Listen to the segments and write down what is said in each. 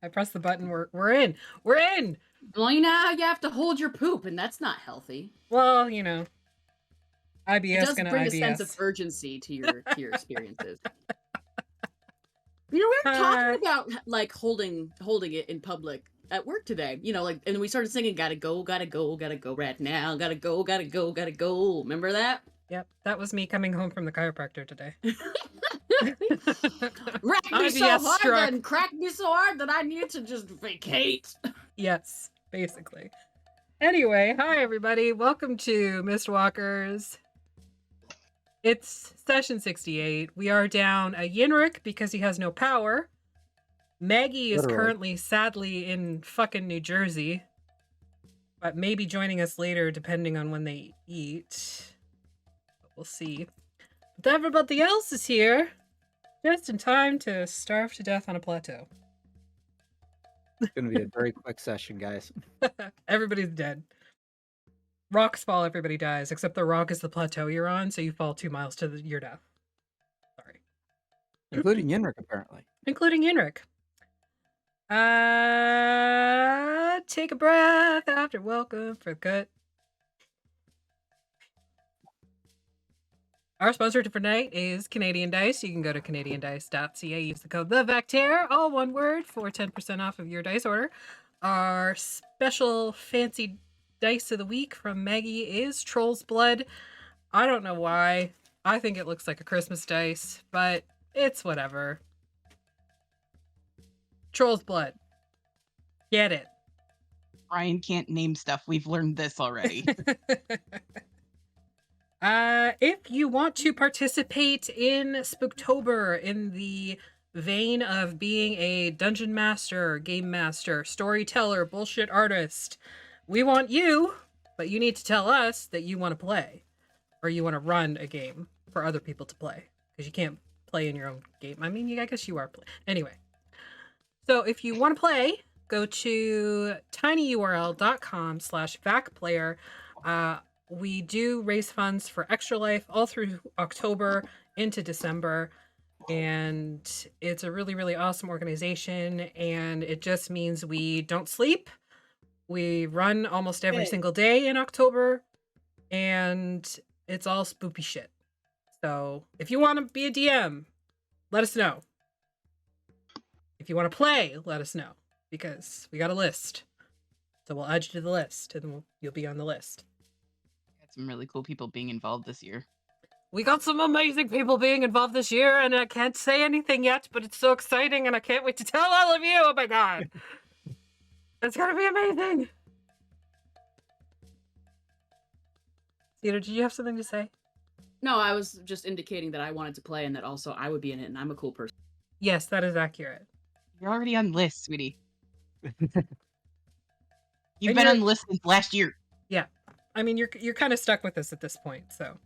I pressed the button. We're in. We're in. Well, you know how you have to hold your poop, and that's not healthy. Well, you know, IBS It does gonna bring IBS. a sense of urgency to your experiences. You know, we were talking about like holding it in public at work today. You know, like, and we started singing "Gotta go, gotta go, gotta go right now, gotta go, gotta go, gotta go." Remember that? Yep, that was me coming home from the chiropractor today. Racked me so hard and cracked me so hard that I needed to just vacate. Yes, basically. Anyway, hi everybody. Welcome to Mistwalkers. It's session 68. We are down a Yinrik because he has no power. Maggie is currently, sadly, in fucking New Jersey. But maybe joining us later depending on when they eat. But we'll see. But everybody else is here. Just in time to starve to death on a plateau. It's going to be a very quick session, guys. Everybody's dead. Rocks fall, everybody dies, except the rock is the plateau you're on, so you fall 2 miles to your death. Sorry. Including Yinrik, apparently. Including Yinrik. Take a breath after welcome for the cut. Our sponsor for tonight is Canadian Dice. You can go to canadiandice.ca, use the code THEVACTAIR, all one word, for 10% off of your dice order. Our special fancy dice of the week from Maggie is Troll's Blood. I don't know why. I think it looks like a Christmas dice, but it's whatever. Troll's Blood. Get it. Brian can't name stuff. We've learned this already. If you want to participate in Spooktober in the vein of being a dungeon master, game master, storyteller, bullshit artist, we want you, but you need to tell us that you want to play, or you want to run a game for other people to play, because you can't play in your own game. I mean, I guess you are playing. Anyway, so if you want to play, go to tinyurl.com/vacplayer. We do raise funds for Extra Life all through October into December. And it's a really, really awesome organization. And it just means we don't sleep. We run almost every single day in October. And it's all spoopy shit. So if you want to be a DM, let us know. If you want to play, let us know. Because we got a list. So we'll add you to the list. And you'll be on the list. Some really cool people being involved this year. We got some amazing people being involved this year, and I can't say anything yet, but it's so exciting, and I can't wait to tell all of you. Oh my god. It's gonna be amazing. Cedar, did you have something to say? No, I was just indicating that I wanted to play and that also I would be in it, and I'm a cool person. Yes, that is accurate. You're already on the list, sweetie. You've been on the list since last year. Yeah. I mean, you're kind of stuck with us at this point, so.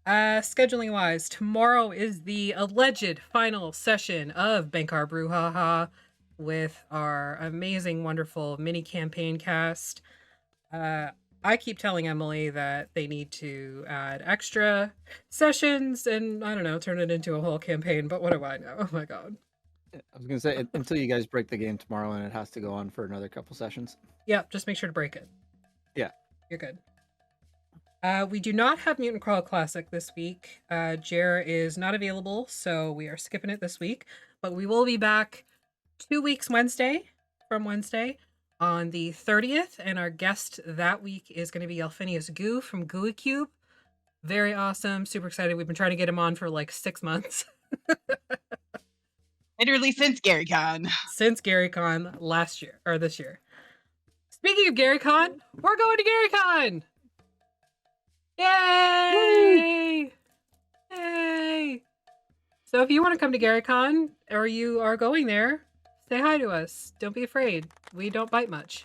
Scheduling wise, tomorrow is the alleged final session of Bankar Brouhaha with our amazing, wonderful mini campaign cast. I keep telling Emily that they need to add extra sessions and, I don't know, turn it into a whole campaign, but what do I know? Oh my god. I was going to say, until you guys break the game tomorrow, and it has to go on for another couple sessions. Yep, just make sure to break it. Yeah. You're good. We do not have Mutant Crawl Classic this week. Jer is not available, so we are skipping it this week. But we will be back 2 weeks from Wednesday, on the 30th. And our guest that week is going to be Elphinius Goo from Gooey Cube. Very awesome. Super excited. We've been trying to get him on for like 6 months. Literally since GaryCon. Since GaryCon last year, or this year. Speaking of GaryCon, we're going to GaryCon! Yay! Woo! Yay! So if you want to come to GaryCon, or you are going there, say hi to us. Don't be afraid. We don't bite much.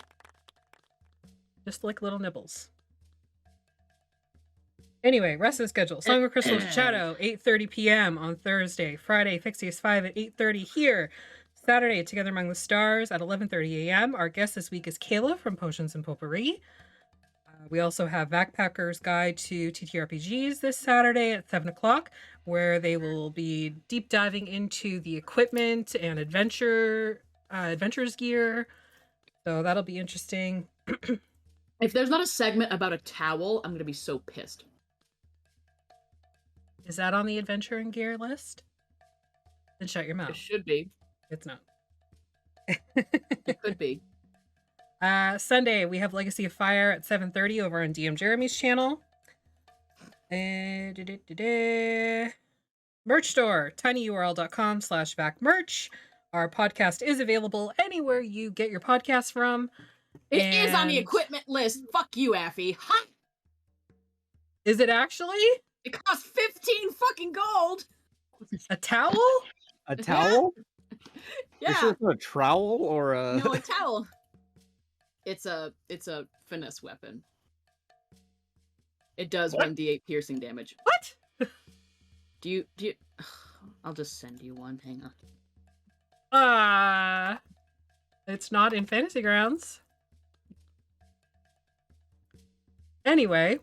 Just like little nibbles. Anyway, rest of the schedule. Song of Crystal's Shadow, 8:30 p.m. on Thursday. Friday, Fixius 5 at 8:30 here. Saturday, Together Among the Stars at 11:30 a.m. Our guest this week is Kayla from Potions and Potpourri. We also have Backpacker's Guide to TTRPGs this Saturday at 7 o'clock, where they will be deep diving into the equipment and adventures gear. So that'll be interesting. If there's not a segment about a towel, I'm gonna be so pissed. Is that on the adventure and gear list? Then shut your It mouth. should be. It's not. It could be. Sunday, we have Legacy of Fire at 7:30 over on DM Jeremy's channel. Merch store, tinyurl.com/backmerch. Our podcast is available anywhere you get your podcasts from. It is on the And- equipment list. Fuck you, Affy. Ha! Is it actually It costs 15 fucking gold. a towel? A towel? Yeah. You sure it's not a trowel or a? No, a towel. It's a finesse weapon. It does 1d8 piercing damage. What? Do you I'll just send you one. Hang on. It's not in Fantasy Grounds. Anyway,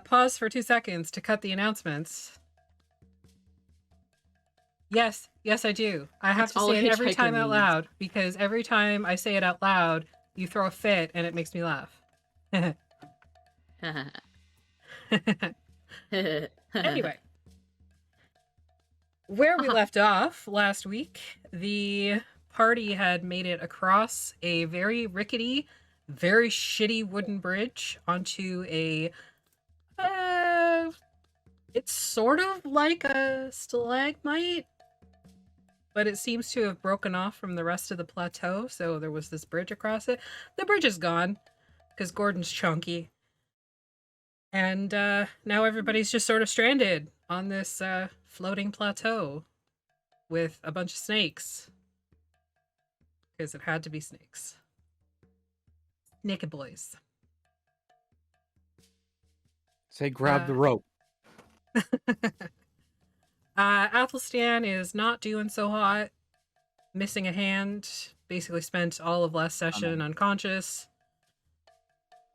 pause for 2 seconds to cut the announcements. Yes, I do. I have It's to all say a it every hitchhiker time out needs. loud, because every time I say it out loud, you throw a fit and it makes me laugh. Anyway, where we left off last week, the party had made it across a very rickety, very shitty wooden bridge onto a it's sort of like a stalagmite, but it seems to have broken off from the rest of the plateau, so there was this bridge across it. The bridge is gone because Gordon's chunky. And now everybody's just sort of stranded on this floating plateau with a bunch of snakes. Because it had to be snakes. Naked boys. Say grab the rope. Athelstan is not doing so hot. Missing a hand. Basically spent all of last session unconscious.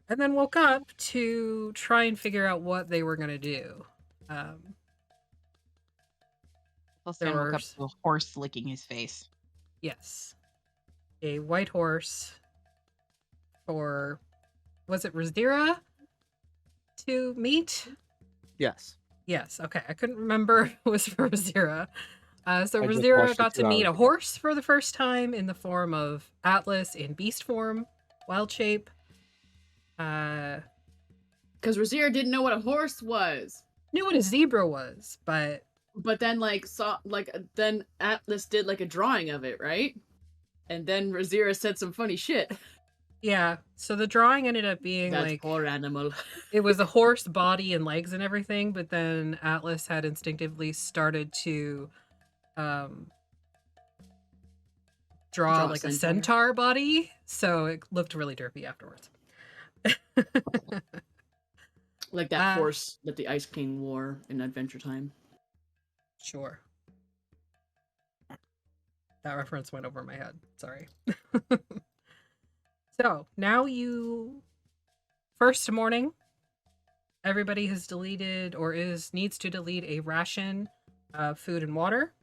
And then woke up to try and figure out what they were going to do. Plus, There I woke up were- to a horse licking his face. Yes. A white horse for, was it Razira to meet? Yes. Yes, okay. I couldn't remember if it was for Razira. So I just Razira watched it got 2 to meet hours a ago. horse for the first time in the form of Atlas in beast form, wild shape. Because Razira didn't know what a horse was. Knew what a zebra was, but But then then Atlas did like a drawing of it, right? And then Razira said some funny shit. yeah. So the drawing ended up being That like poor animal. it was a horse body and legs and everything, but then Atlas had instinctively started to draw Draw a like a centaur. centaur body, so it looked really derpy afterwards. Like that horse that the Ice King wore in Adventure Time. Sure. That reference went over my head. Sorry. So now first morning, everybody has deleted or needs to delete a ration of food and water.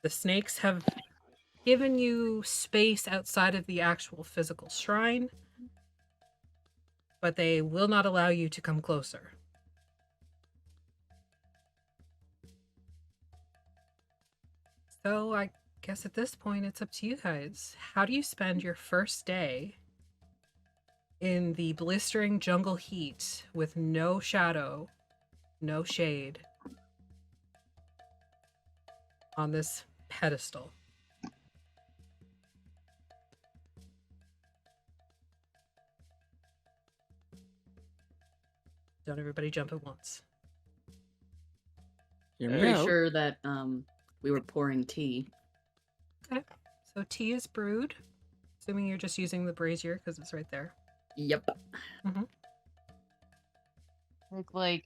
The snakes have given you space outside of the actual physical shrine, but they will not allow you to come closer. So I guess at this point it's up to you guys. How do you spend your first day in the blistering jungle heat with no shadow, no shade on this pedestal? Don't everybody jump at once. Hear I'm me pretty out. sure that we were pouring tea. Okay. So tea is brewed. Assuming you're just using the brazier because it's right there. Yep. Like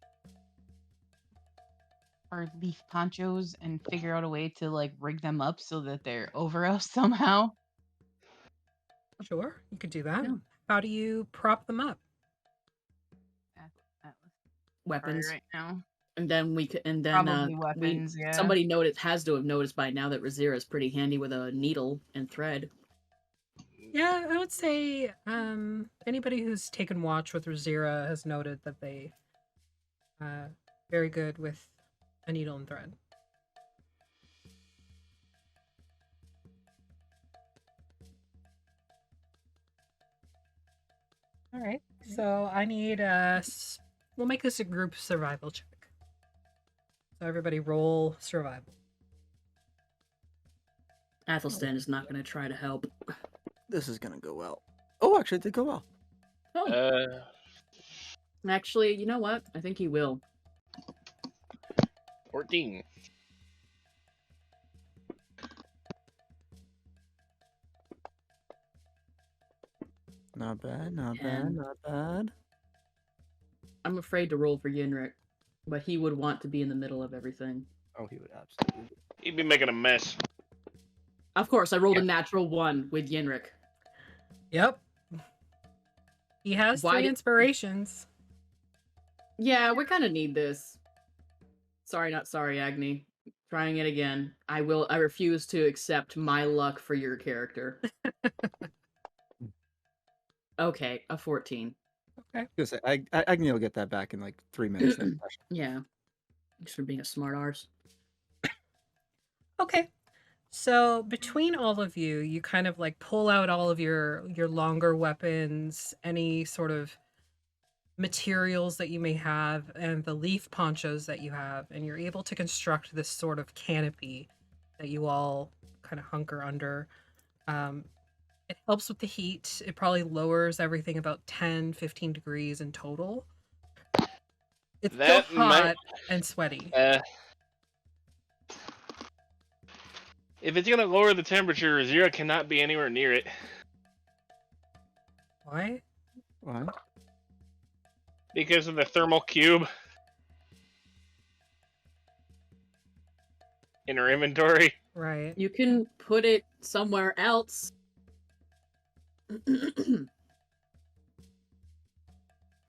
our leaf ponchos and figure out a way to like rig them up so that they're over us somehow. Sure, you could do that. Yeah. How do you prop them up? Weapons. Right now. And then Probably weapons, yeah. somebody has to have noticed by now that Razira is pretty handy with a needle and thread. Yeah, I would say anybody who's taken watch with Razira has noted that they very good with a needle and thread. All right, so I need we'll make this a group survival check. So everybody roll survival. Athelstan is not going to try to help. This is gonna go well. Oh, actually, it did go well. Oh, actually, you know what? I think he will. 14. Not bad, not bad, And- not bad. I'm afraid to roll for Yinrik, but he would want to be in the middle of everything. Oh, he would absolutely. He'd be making a mess. Of course, I rolled a natural 1 with Yinrik. Yep. He has Why 3 did- inspirations. Yeah, we kind of need this. Sorry, not sorry, Agni. Trying it again. I refuse to accept my luck for your character. Okay, a 14. Just Agni will get that back in like 3 minutes. Then. Yeah. Just for being a smart arse. Okay. So between all of you, you kind of like pull out all of your longer weapons, any sort of materials that you may have, and the leaf ponchos that you have, and you're able to construct this sort of canopy that you all kind of hunker under. It helps with the heat. It probably lowers everything about 10, 15 degrees in total. It's That still hot might- and sweaty. If it's gonna lower the temperature, Zira cannot be anywhere near it. Why? Why? Because of the thermal cube in her inventory. Right. You can put it somewhere else. Did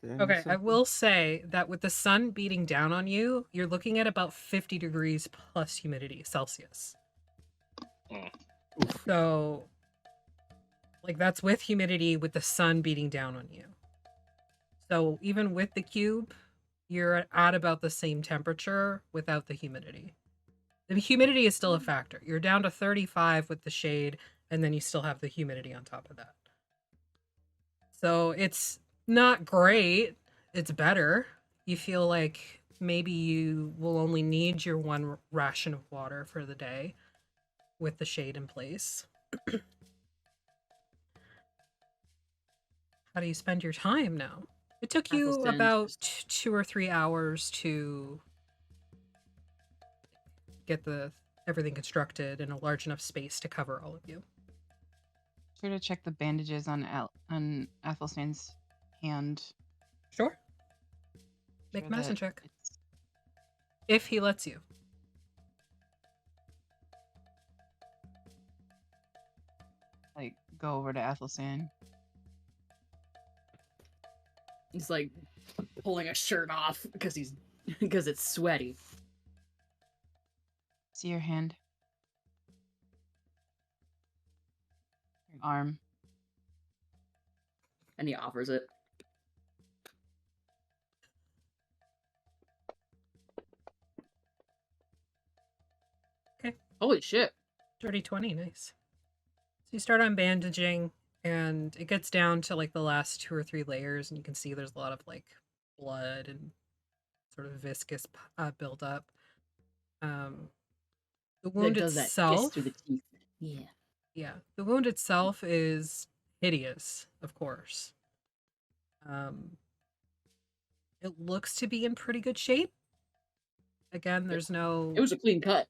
I Okay, miss I something? will say that with the sun beating down on you, you're looking at about 50 degrees plus humidity Celsius. Oof. So, like, that's with humidity with the sun beating down on you. So, even with the cube, you're at about the same temperature without the humidity. The humidity is still a factor. You're down to 35 with the shade, and then you still have the humidity on top of that. So, it's not great. It's better. You feel like maybe you will only need your 1 ration of water for the day with the shade in place. How do you spend your time now? It took you Athelstan about just- 2 or 3 hours to get everything constructed in a large enough space to cover all of you. Sure to check the bandages on Athelstan's hand. Sure. Make Sure a medicine that check. it's- If he lets you. Like, go over to Athelstan. He's like pulling a shirt off because it's sweaty. See your hand. Your arm. And he offers it. Okay. Holy shit. Dirty 20, nice. So you start on bandaging, and it gets down to like the last 2 or 3 layers, and you can see there's a lot of like blood and sort of viscous buildup. The wound That does that kiss itself, through the teeth. Yeah. yeah, the wound itself is hideous, of course. It looks to be in pretty good shape. Again, there's no It was a clean cut.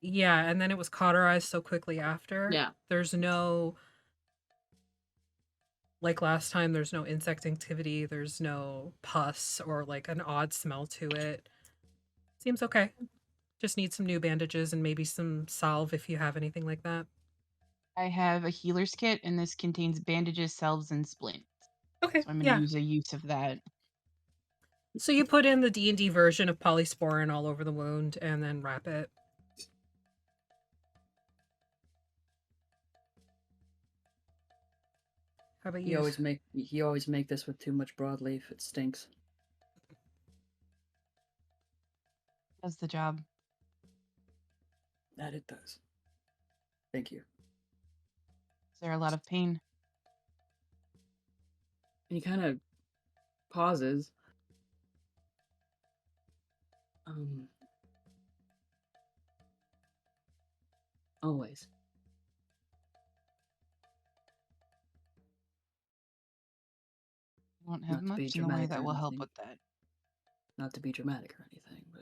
yeah, and then it was cauterized so quickly after. Yeah. There's no, like last time, there's no insect activity, there's no pus or like an odd smell to it. Seems okay. Just need some new bandages and maybe some salve if you have anything like that. I have a healer's kit, and this contains bandages, salves, and splints. Okay, So I'm going to yeah. use a use of that. So you put in the D&D version of polysporin all over the wound and then wrap it. How about You you? always make this with too much broadleaf. It stinks. Does the job. That it does. Thank you. Is there a lot of pain? And he kind of pauses. Always. I don't have Not to be much in the way dramatic that or will help anything. with that. Not to be dramatic or anything, but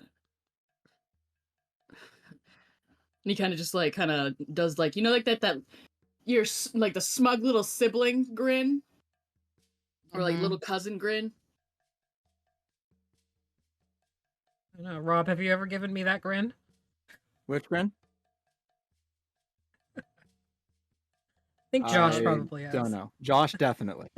and he kind of just like does like, you know, like that you're like the smug little sibling grin or like Mhm. little cousin grin. I don't know, Rob, have you ever given me that grin? Which grin? I think Josh I probably don't has. know. Josh, definitely.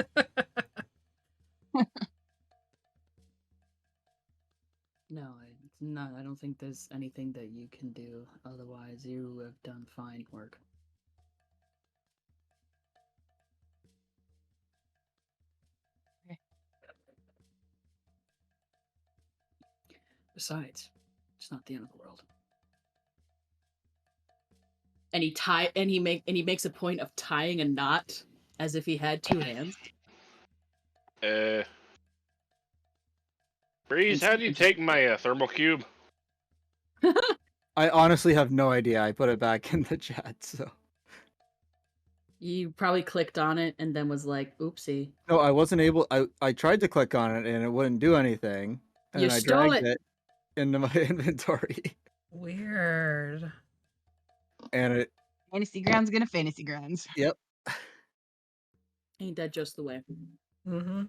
No, it's not. I don't think there's anything that you can do. Otherwise, you have done fine work. Okay. Besides, it's not the end of the world. And he makes a point of tying a knot as if he had two hands. Breeze, how do you take my thermal cube? I honestly have no idea. I put it back in the chat, so. You probably clicked on it and then was like, oopsie. No, I wasn't able. I tried to click on it and it wouldn't do anything. And You I stole dragged it. it into my inventory. Weird. And it, Fantasy grounds gonna fantasy grounds. yep. Ain't that just the way? Mm-hmm.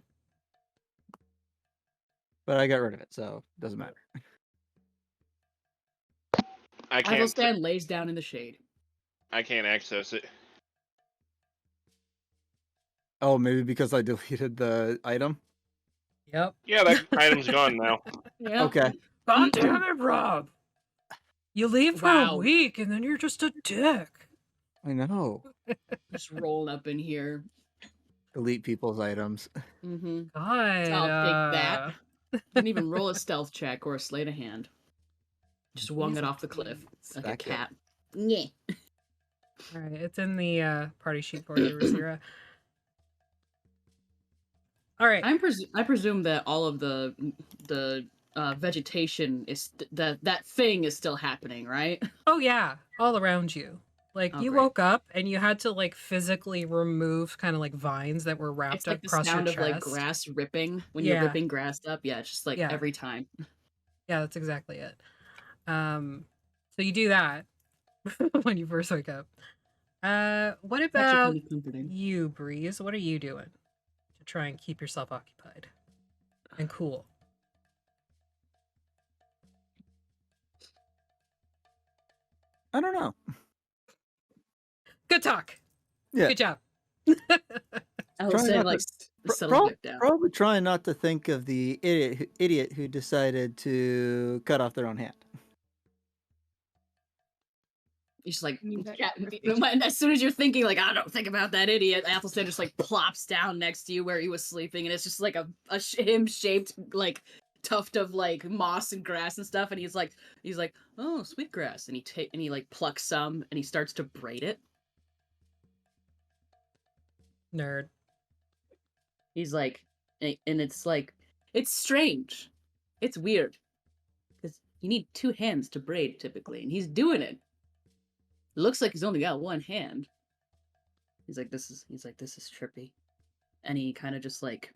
But I got rid of it, so it doesn't matter. I can't. Athelstan lays down in the shade. I can't access it. Oh, maybe because I deleted the item? Yep. Yeah, that item's gone now. Yeah. Okay. God damn it, Rob. You leave for Wow. a week and then you're just a dick. I know. Just rolling up in here. Delete people's items. Mm-hmm. God. I'll take that. Didn't even roll a stealth check or a sleight of hand. Just wung He's it a off the cliff like a Stack it. cat. Yeah. All right, it's in the party sheet for you, Rosira. All right. I presume that all of the vegetation is that thing is still happening, right? Oh yeah, all around you. Like Oh, you great. woke up and you had to like physically remove kind of like vines that were wrapped It's like up the across your sound chest. of like grass ripping when you're Yeah. ripping grass up. Yeah, it's just like Yeah. every time. Yeah, that's exactly it. So you do that when you first wake up. What Actually, about kind of comforting. you, Breeze? What are you doing to try and keep yourself occupied and cool? I don't know. Good talk. Yeah. Good job. Athelstan not like to- settles back down. Probably trying not to think of the idiot who decided to cut off their own hand. He's just like, Need that yeah, clarification. when- as soon as you're thinking like, I don't think about that idiot, Athelstan just like plops down next to you where he was sleeping, and it's just like a him shaped like tuft of like moss and grass and stuff, and he's like, oh, sweet grass, and he like plucks some and he starts to braid it. Nerd. He's like, and it's like, it's strange, it's weird, because you need two hands to braid typically, and he's doing it. It looks like he's only got one hand. He's like, this is trippy, and he kind of just like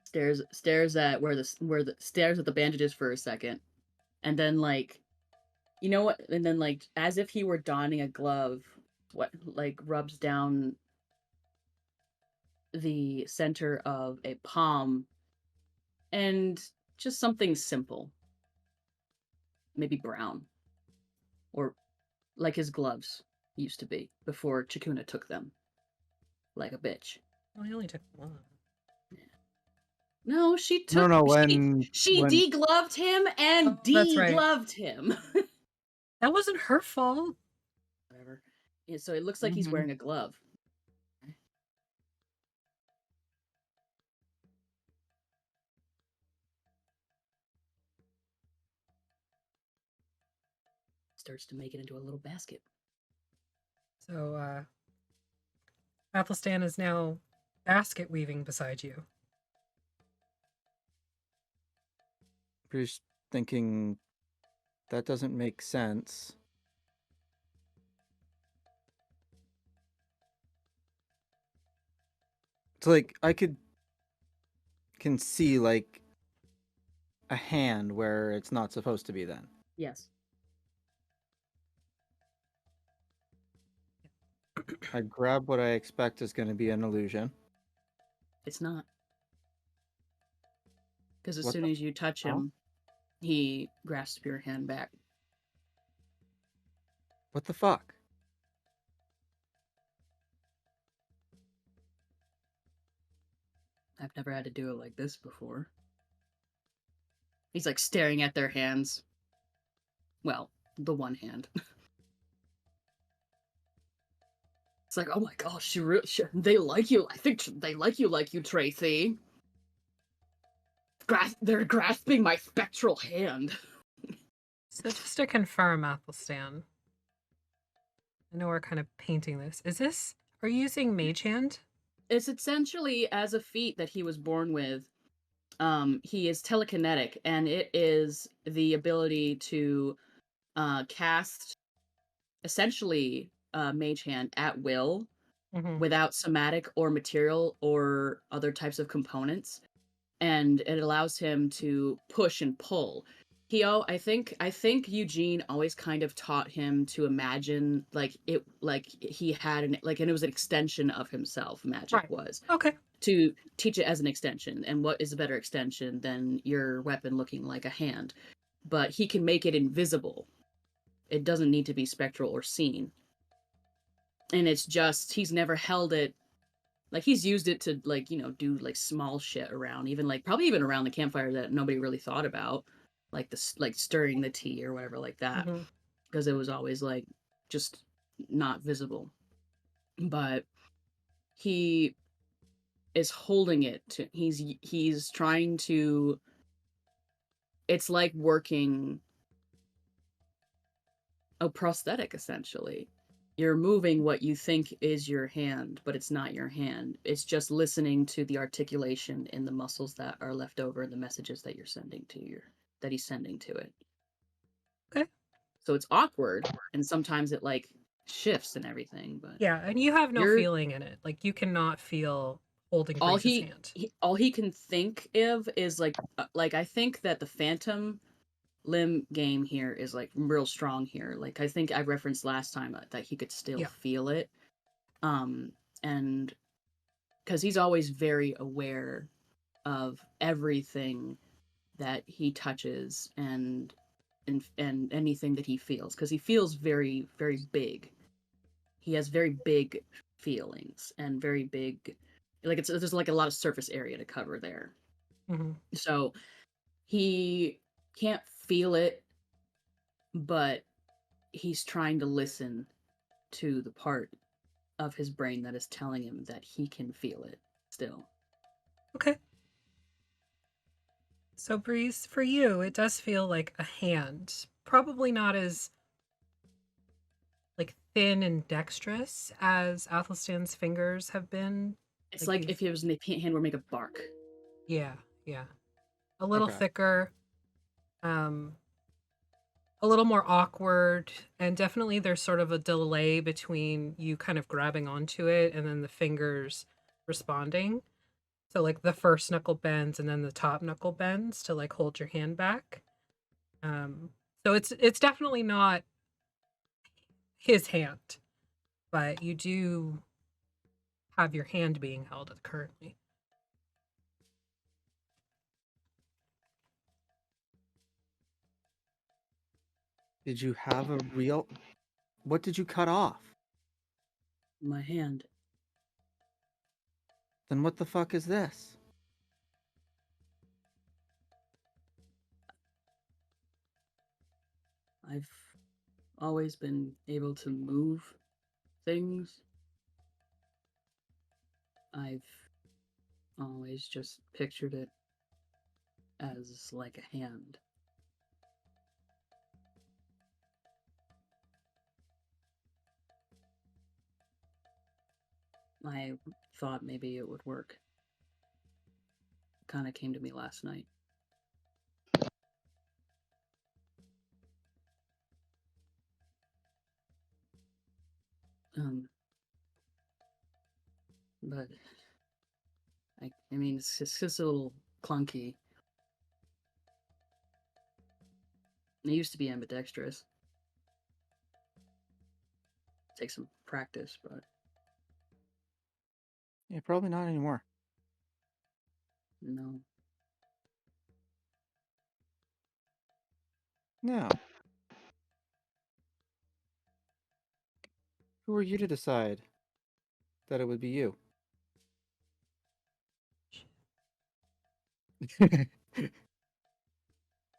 stares at stares at the bandages for a second, and then like, you know what? And then like, as if he were donning a glove, what like rubs down the center of a palm, and just something simple, maybe brown, or like his gloves, used to be before Chakuna took them like a bitch. Well, he only took one. No, she No, took. no, She when degloved him and Oh, that's right. degloved him. That wasn't her fault. Whatever. Yeah, so it looks like he's Mhm. wearing a glove. Starts to make it into a little basket. So, Athelstan is now basket weaving beside you. Bruce thinking that doesn't make sense. It's like I can see like a hand where it's not supposed to be then. Yes. I grab what I expect is going to be an illusion. It's not. Because as What soon the as you touch hell? him, he grasps your hand back. What the fuck? I've never had to do it like this before. He's like staring at their hands. Well, the one hand. It's like, oh my gosh, they like you. I think they like you, Tracy. They're grasping my spectral hand. So just to confirm, Athelstan, I know we're kind of painting this. Are you using Mage Hand? It's essentially as a feat that he was born with. He is telekinetic, and it is the ability to cast essentially Mage Hand at will Mm-hmm. without somatic or material or other types of components, and it allows him to push and pull. I think Eugene always kind of taught him to imagine like he had and it was an extension of himself. Magic Right. was Okay. to teach it as an extension, and what is a better extension than your weapon looking like a hand? But he can make it invisible. It doesn't need to be spectral or seen, and it's just he's never held it. Like he's used it to do like small shit around, even like probably even around the campfire that nobody really thought about, like like stirring the tea or whatever like that, Mm-hmm. because it was always like just not visible. But he is holding it to he's trying to, it's like working a prosthetic essentially. You're moving what you think is your hand, but it's not your hand. It's just listening to the articulation in the muscles that are left over, the messages that you're sending to that he's sending to it. Okay. So it's awkward, and sometimes it like shifts and everything, but Yeah, and you have no you're feeling in it. Like you cannot feel holding all Breeze's hand. all he can think of is like I think that the phantom limb game here is like real strong here. Like I think I referenced last time that he could still Yeah. feel it. And because he's always very aware of everything that he touches and anything that he feels, because he feels very, very big. He has very big feelings and very big, like there's like a lot of surface area to cover there. Mm-hmm. So he can't feel it, but he's trying to listen to the part of his brain that is telling him that he can feel it still. Okay. So Breeze, for you, it does feel like a hand. Probably not as like thin and dexterous as Athelstan's fingers have been. It's Like like if it was in the hand would make a bark. yeah, yeah. A little Okay. thicker. Um a little more awkward, and definitely there's sort of a delay between you kind of grabbing onto it and then the fingers responding. So like the first knuckle bends and then the top knuckle bends to like hold your hand back. So it's definitely not his hand, but you do have your hand being held currently. Did you have a real? What did you cut off? My hand. Then what the fuck is this? I've always been able to move things. I've always just pictured it as like a hand. I thought maybe it would work. Kind of came to me last night. But I mean, it's just a little clunky. It used to be ambidextrous. Take some practice, but Yeah, probably not anymore. no. No. Who are you to decide that it would be you?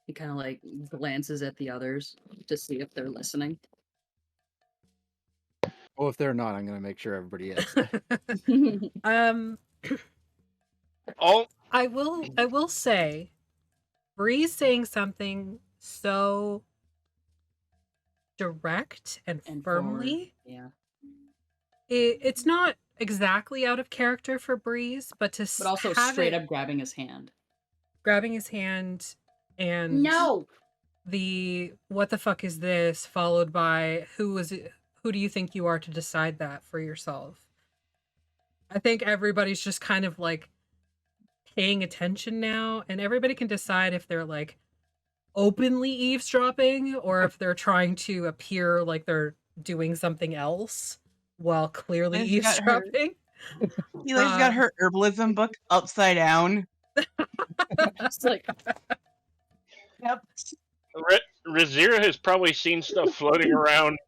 He kind of like glances at the others to see if they're listening. Well, if they're not, I'm gonna make sure everybody is. Um, All I will say, Bree's saying something so direct and And firmly. yeah. It's not exactly out of character for Breeze, but to But also have straight it up grabbing his hand. grabbing his hand and No! the "what the fuck is this?" followed by who do you think you are to decide that for yourself? I think everybody's just kind of like paying attention now, and everybody can decide if they're like openly eavesdropping or if they're trying to appear like they're doing something else while clearly Eli's got her- eavesdropping. Eli's got her herbalism book upside down. Just like, Yep. Razira has probably seen stuff floating around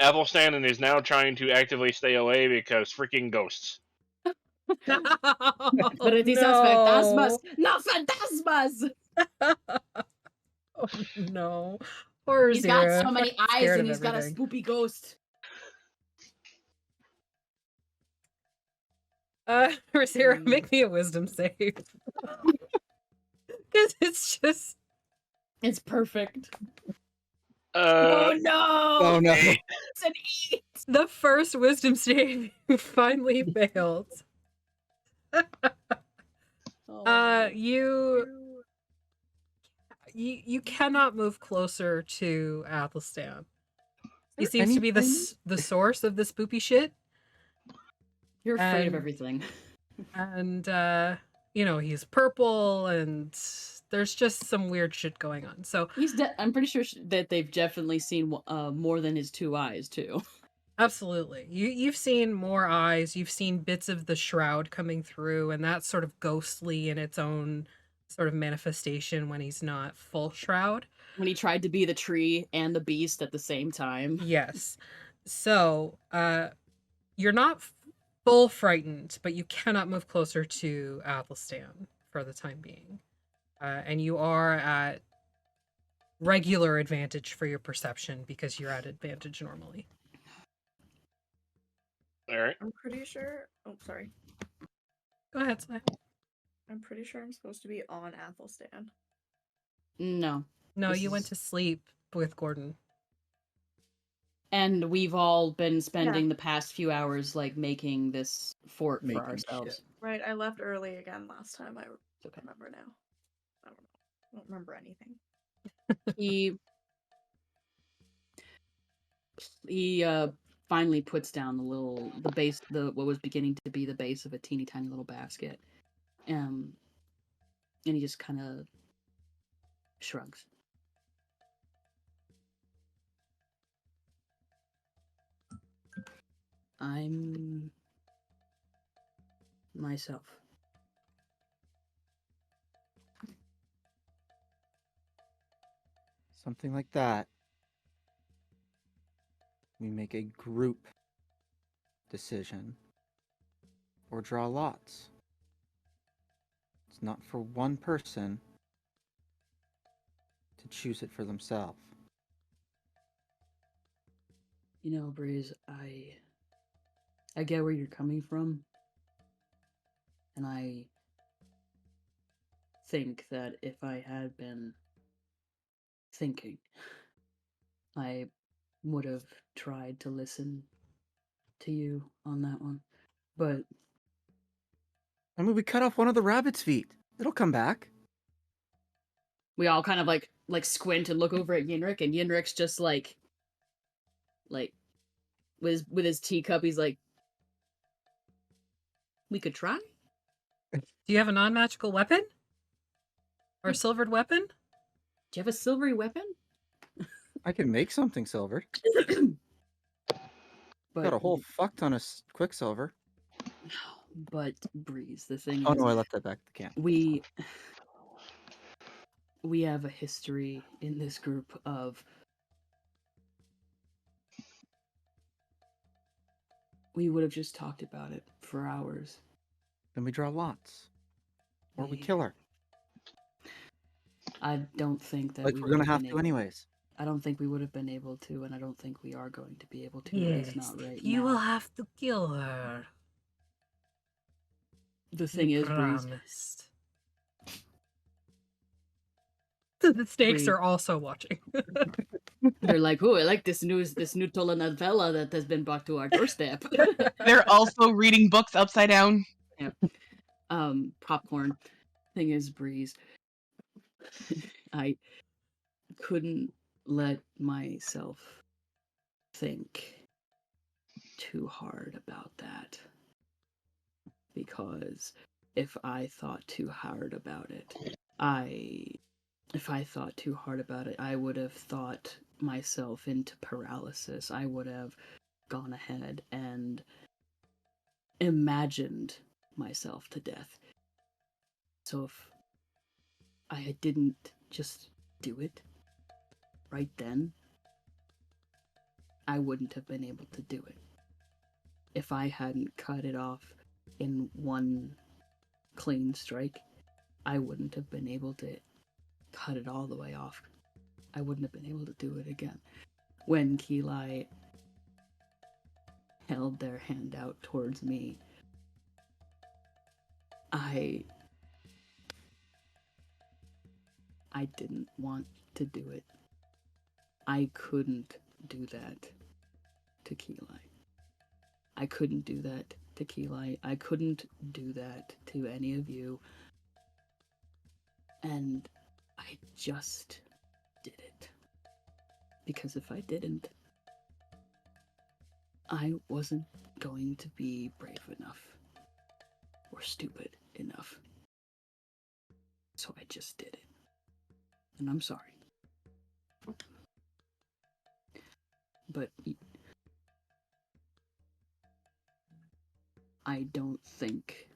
Athelstan and is now trying to actively stay away because freaking ghosts. but it is fantasmas, not fantasmas! Oh no. Poor He's got Zira, so many fucking eyes scared and of he's got a everything. spoopy ghost. Zira, make me a wisdom save. Because it's just It's perfect. Uh, Oh no! Oh no. It's an 8! the first wisdom save you finally failed. Oh. You cannot move closer to Athelstan. He there seems to be anything- the source of this spoopy shit. You're afraid of And- everything. And he's purple and there's just some weird shit going on. So I'm pretty sure that they've definitely seen more than his 2 eyes too. absolutely. You've seen more eyes, you've seen bits of the shroud coming through, and that's sort of ghostly in its own sort of manifestation when he's not full shroud. When he tried to be the tree and the beast at the same time. Yes. So, you're not full frightened, but you cannot move closer to Athelstan for the time being. And you are at regular advantage for your perception because you're at advantage normally. all right. I'm pretty sure. Oh, sorry. Go ahead, Sai. I'm pretty sure I'm supposed to be on Athelstan. No. No, This you went is- to sleep with Gordon. And we've all been spending the past few hours like making this fort Making for ourselves. shit. Right, I left early again last time. I It's okay. remember now. I don't know. I don't remember anything. He finally puts down the base, what was beginning to be the base of a teeny tiny little basket. And he just kind of shrugs. I'm myself. Something like that. We make a group decision or draw lots. It's not for one person to choose it for themselves. You know, Breeze, I get where you're coming from. And I think that if I had been thinking, I would have tried to listen to you on that one. But I mean, we cut off one of the rabbit's feet. It'll come back. we all kind of like squint and look over at Yinrik, and Yinrik's just like with his teacup, he's like, we could try. Do you have a non-magical weapon? Or a silvered weapon? Do you have a silvery weapon? I can make something silver. But Got a whole fuck ton of quicksilver. but Breeze, the thing Oh is, no, I left that back at the camp. we have a history in this group of we would have just talked about it for hours. Then we draw lots. Or we We- kill her. I don't think that Like we we're would gonna have been to able- anyways. I don't think we would have been able to, and I don't think we are going to be able to. At least not right you now. will have to kill her. The thing is, Breeze, promised. The snakes Breeze. are also watching. they're like, "Oh, I like this new telenovela that has been brought to our doorstep." They're also reading books upside down. Popcorn. Thing is, Breeze, I couldn't let myself think too hard about that, because if I thought too hard about it, I would have thought myself into paralysis. I would have gone ahead and imagined myself to death. So if I didn't just do it right then, I wouldn't have been able to do it. If I hadn't cut it off in one clean strike, I wouldn't have been able to cut it all the way off. I wouldn't have been able to do it again. When Keli held their hand out towards me, I didn't want to do it. I couldn't do that to Keli. I couldn't do that to Keli. I couldn't do that to any of you. And I just did it. Because if I didn't, I wasn't going to be brave enough or stupid enough. So I just did it. And I'm sorry. But I don't think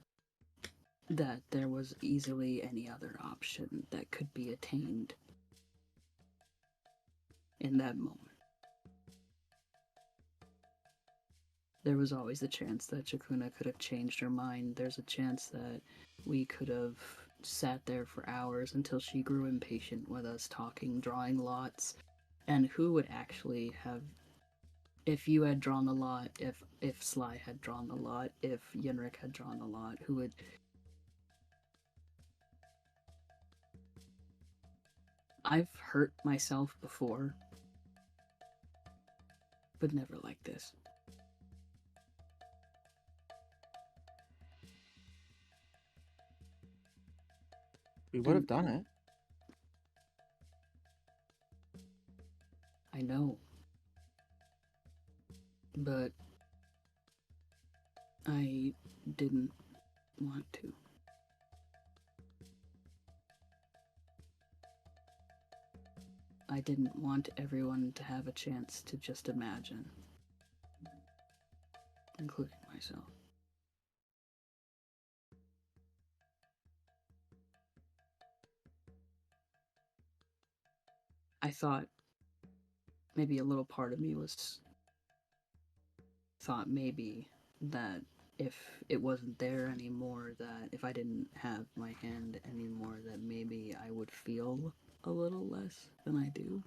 that there was easily any other option that could be attained in that moment. There was always the chance that Chakuna could have changed her mind. There's a chance that we could have sat there for hours until she grew impatient with us talking, drawing lots. And who would actually have, if you had drawn the lot, if Sly had drawn the lot, if Yenrik had drawn the lot, who would... I've hurt myself before, but never like this. We would have done it. I know. But I didn't want to. I didn't want everyone to have a chance to just imagine, including myself. I thought maybe a little part of me thought maybe that if it wasn't there anymore, that if I didn't have my hand anymore, that maybe I would feel a little less than I do.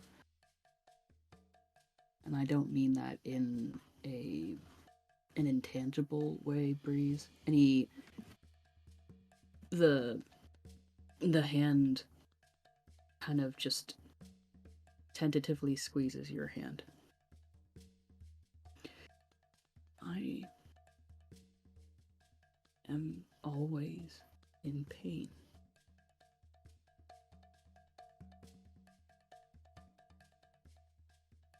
And I don't mean that in an intangible way, Breeze. The hand kind of just tentatively squeezes your hand. I am always in pain.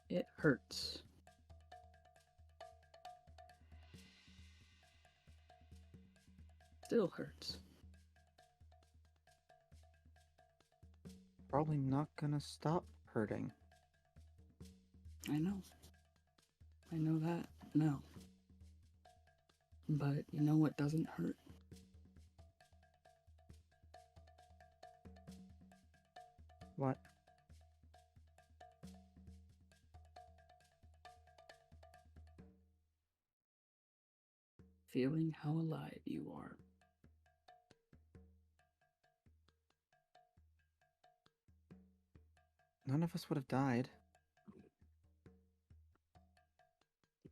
It hurts. Still hurts. Probably not gonna stop hurting. I know. I know that now. But you know what doesn't hurt? What? Feeling how alive you are. None of us would have died.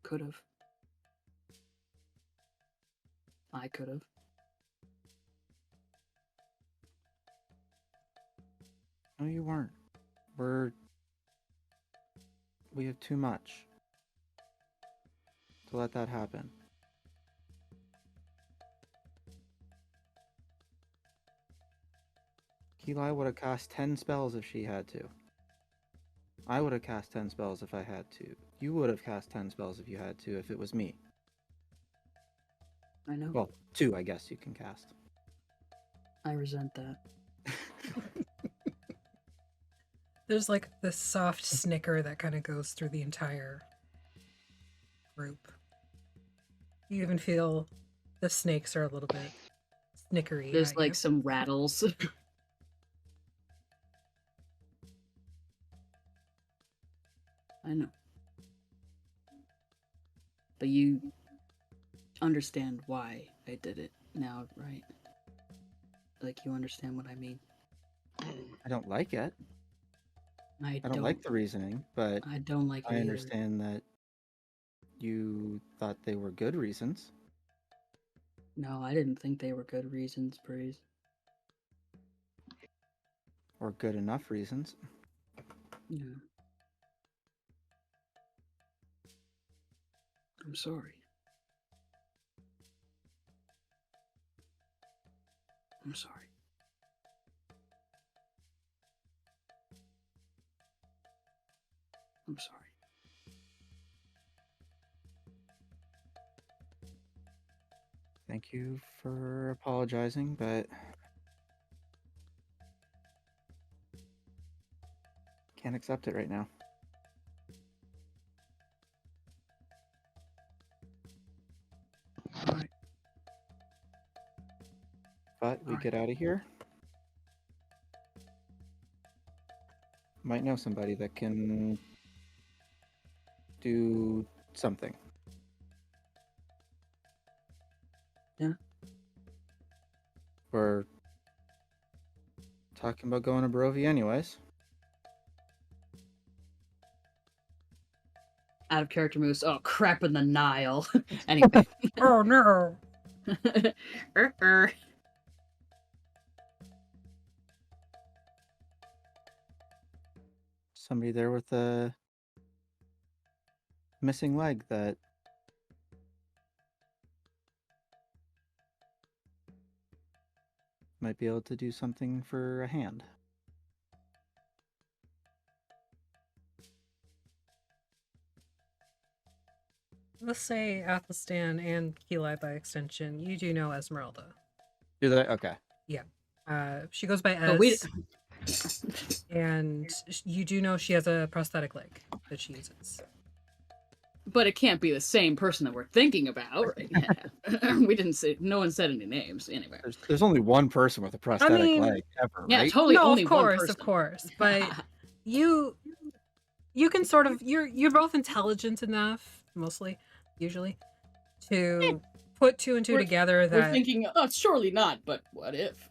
Could have. I could have. No, you weren't. We have too much to let that happen. Keli would have cast 10 spells if she had to. I would have cast 10 spells if I had to. You would have cast 10 spells if you had to, if it was me. I know. Well, 2, I guess you can cast. I resent that. There's like this soft snicker that kind of goes through the entire group. You even feel the snakes are a little bit snickery. There's at like you. some rattles. I know. But you understand why I did it now, right? Like, you understand what I mean. I don't like it. I I don't like the reasoning, but I don't like it I either. understand that you thought they were good reasons. No, I didn't think they were good reasons, Breeze. Or good enough reasons. Yeah. I'm sorry. I'm sorry. I'm sorry. Thank you for apologizing, but can't accept it right now. All right. But we Alright. get out of here. Might know somebody that can do something. Yeah. We're talking about going to Barovia anyways. Out of character moves. Oh, crap in the Nile. Anyway. Oh no! Er. Somebody there with a missing leg that might be able to do something for a hand. Let's say Athelstan and Keli by extension. You do know Esmeralda. Do they? Okay. She goes by Oh, Es, and you do know she has a prosthetic leg that she uses. But it can't be the same person that we're thinking about, right? Yeah. We didn't say. No one said any names anyway. There's only one person with a prosthetic mean, leg ever, Yeah, right? totally. No, only of one course, person. of course. But you can sort of you're both intelligent enough, mostly, usually, to put two and two We're- together We're that thinking, oh, surely not, but what if?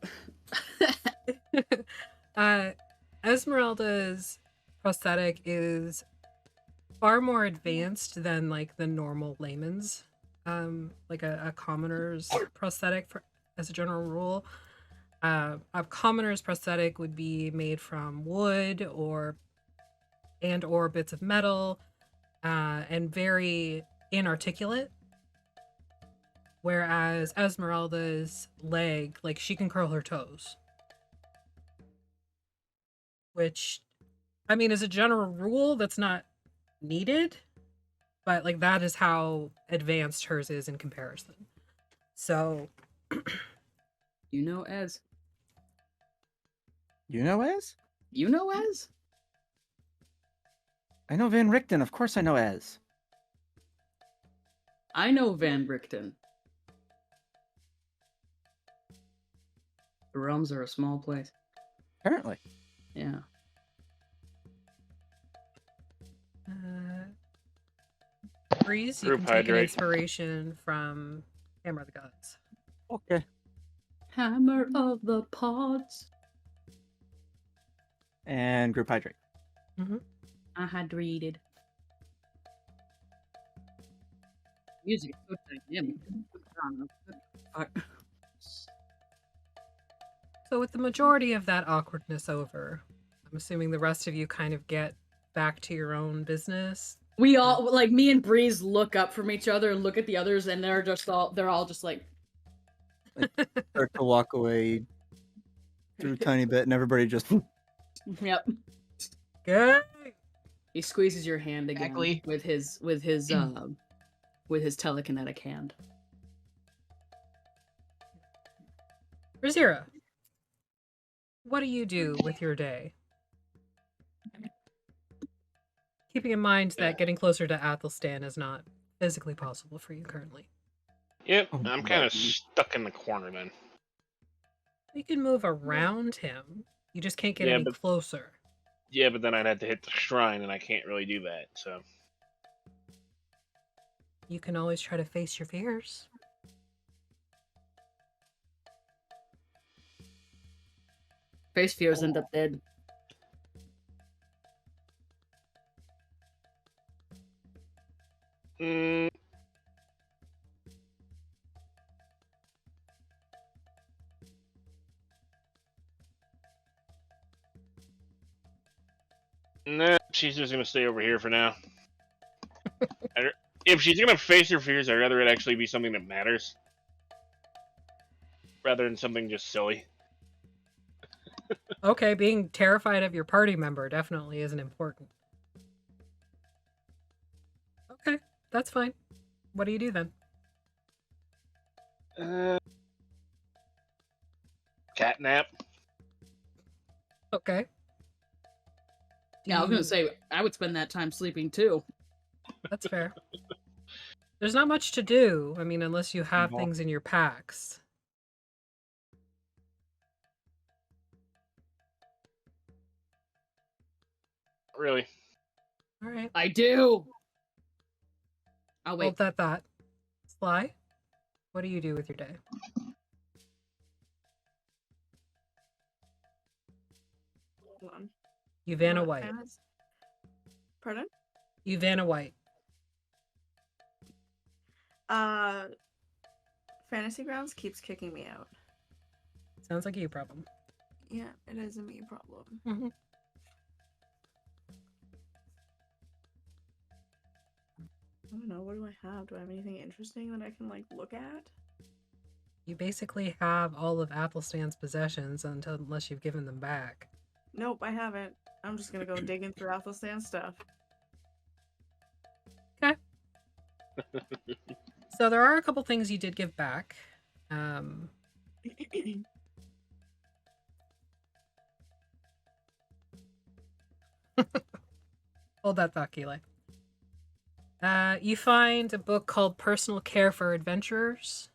Esmeralda's prosthetic is far more advanced than like the normal layman's, like a commoner's prosthetic as a general rule. A commoner's prosthetic would be made from wood or bits of metal, and very inarticulate. Whereas Esmeralda's leg, like she can curl her toes. Which, I mean, as a general rule, that's not needed. But like that is how advanced hers is in comparison. So You know Ez. You know Ez? You know Ez? I know Van Richten. Of course I know Ez. I know Van Richten. The realms are a small place. Apparently. Yeah. Breeze, you Group can take an hydrate. inspiration from Hammer of the Gods. Okay. Hammer of the Pods. And group hydrate. I hydrated. Music is so dynamic. So with the majority of that awkwardness over, I'm assuming the rest of you kind of get back to your own business. We all, like, me and Breeze look up from each other and look at the others, and they're all just like, Start to walk away through a tiny bit, and everybody just. yep. Good. He squeezes your hand again Exactly. with his telekinetic hand. Razira, what do you do with your day? Keeping in mind that getting closer to Athelstan is not physically possible for you currently. Yep, Oh, I'm kind of buddy. stuck in the corner then. You can move around him. You just can't get Yeah, any but- closer. Yeah, but then I'd have to hit the shrine, and I can't really do that, so. You can always try to face your fears. Face fears end up dead. Mm, nah, she's just gonna stay over here for now. If she's gonna face her fears, I'd rather it actually be something that matters. Rather than something just silly. Okay, being terrified of your party member definitely isn't important. Okay, that's fine. What do you do then? Cat nap. Okay. Yeah, I was gonna say I would spend that time sleeping too. That's fair. There's not much to do. I mean, unless you have No. things in your packs. Really. All right. I do. Oh wait, Hold that thought. Sly, what do you do with your day? Hold on. Uvana What White. fantas- Pardon? Uvana White. Fantasy Grounds keeps kicking me out. Sounds like a you problem. Yeah, it is a me problem. Mm-hmm. I don't know. What do I have? Do I have anything interesting that I can like look at? You basically have all of Athelstan's possessions unless you've given them back. Nope, I haven't. I'm just gonna go digging through Athelstan stuff. So there are a couple things you did give back. Hold that thought, Keeley. You find a book called Personal Care for Adventurers.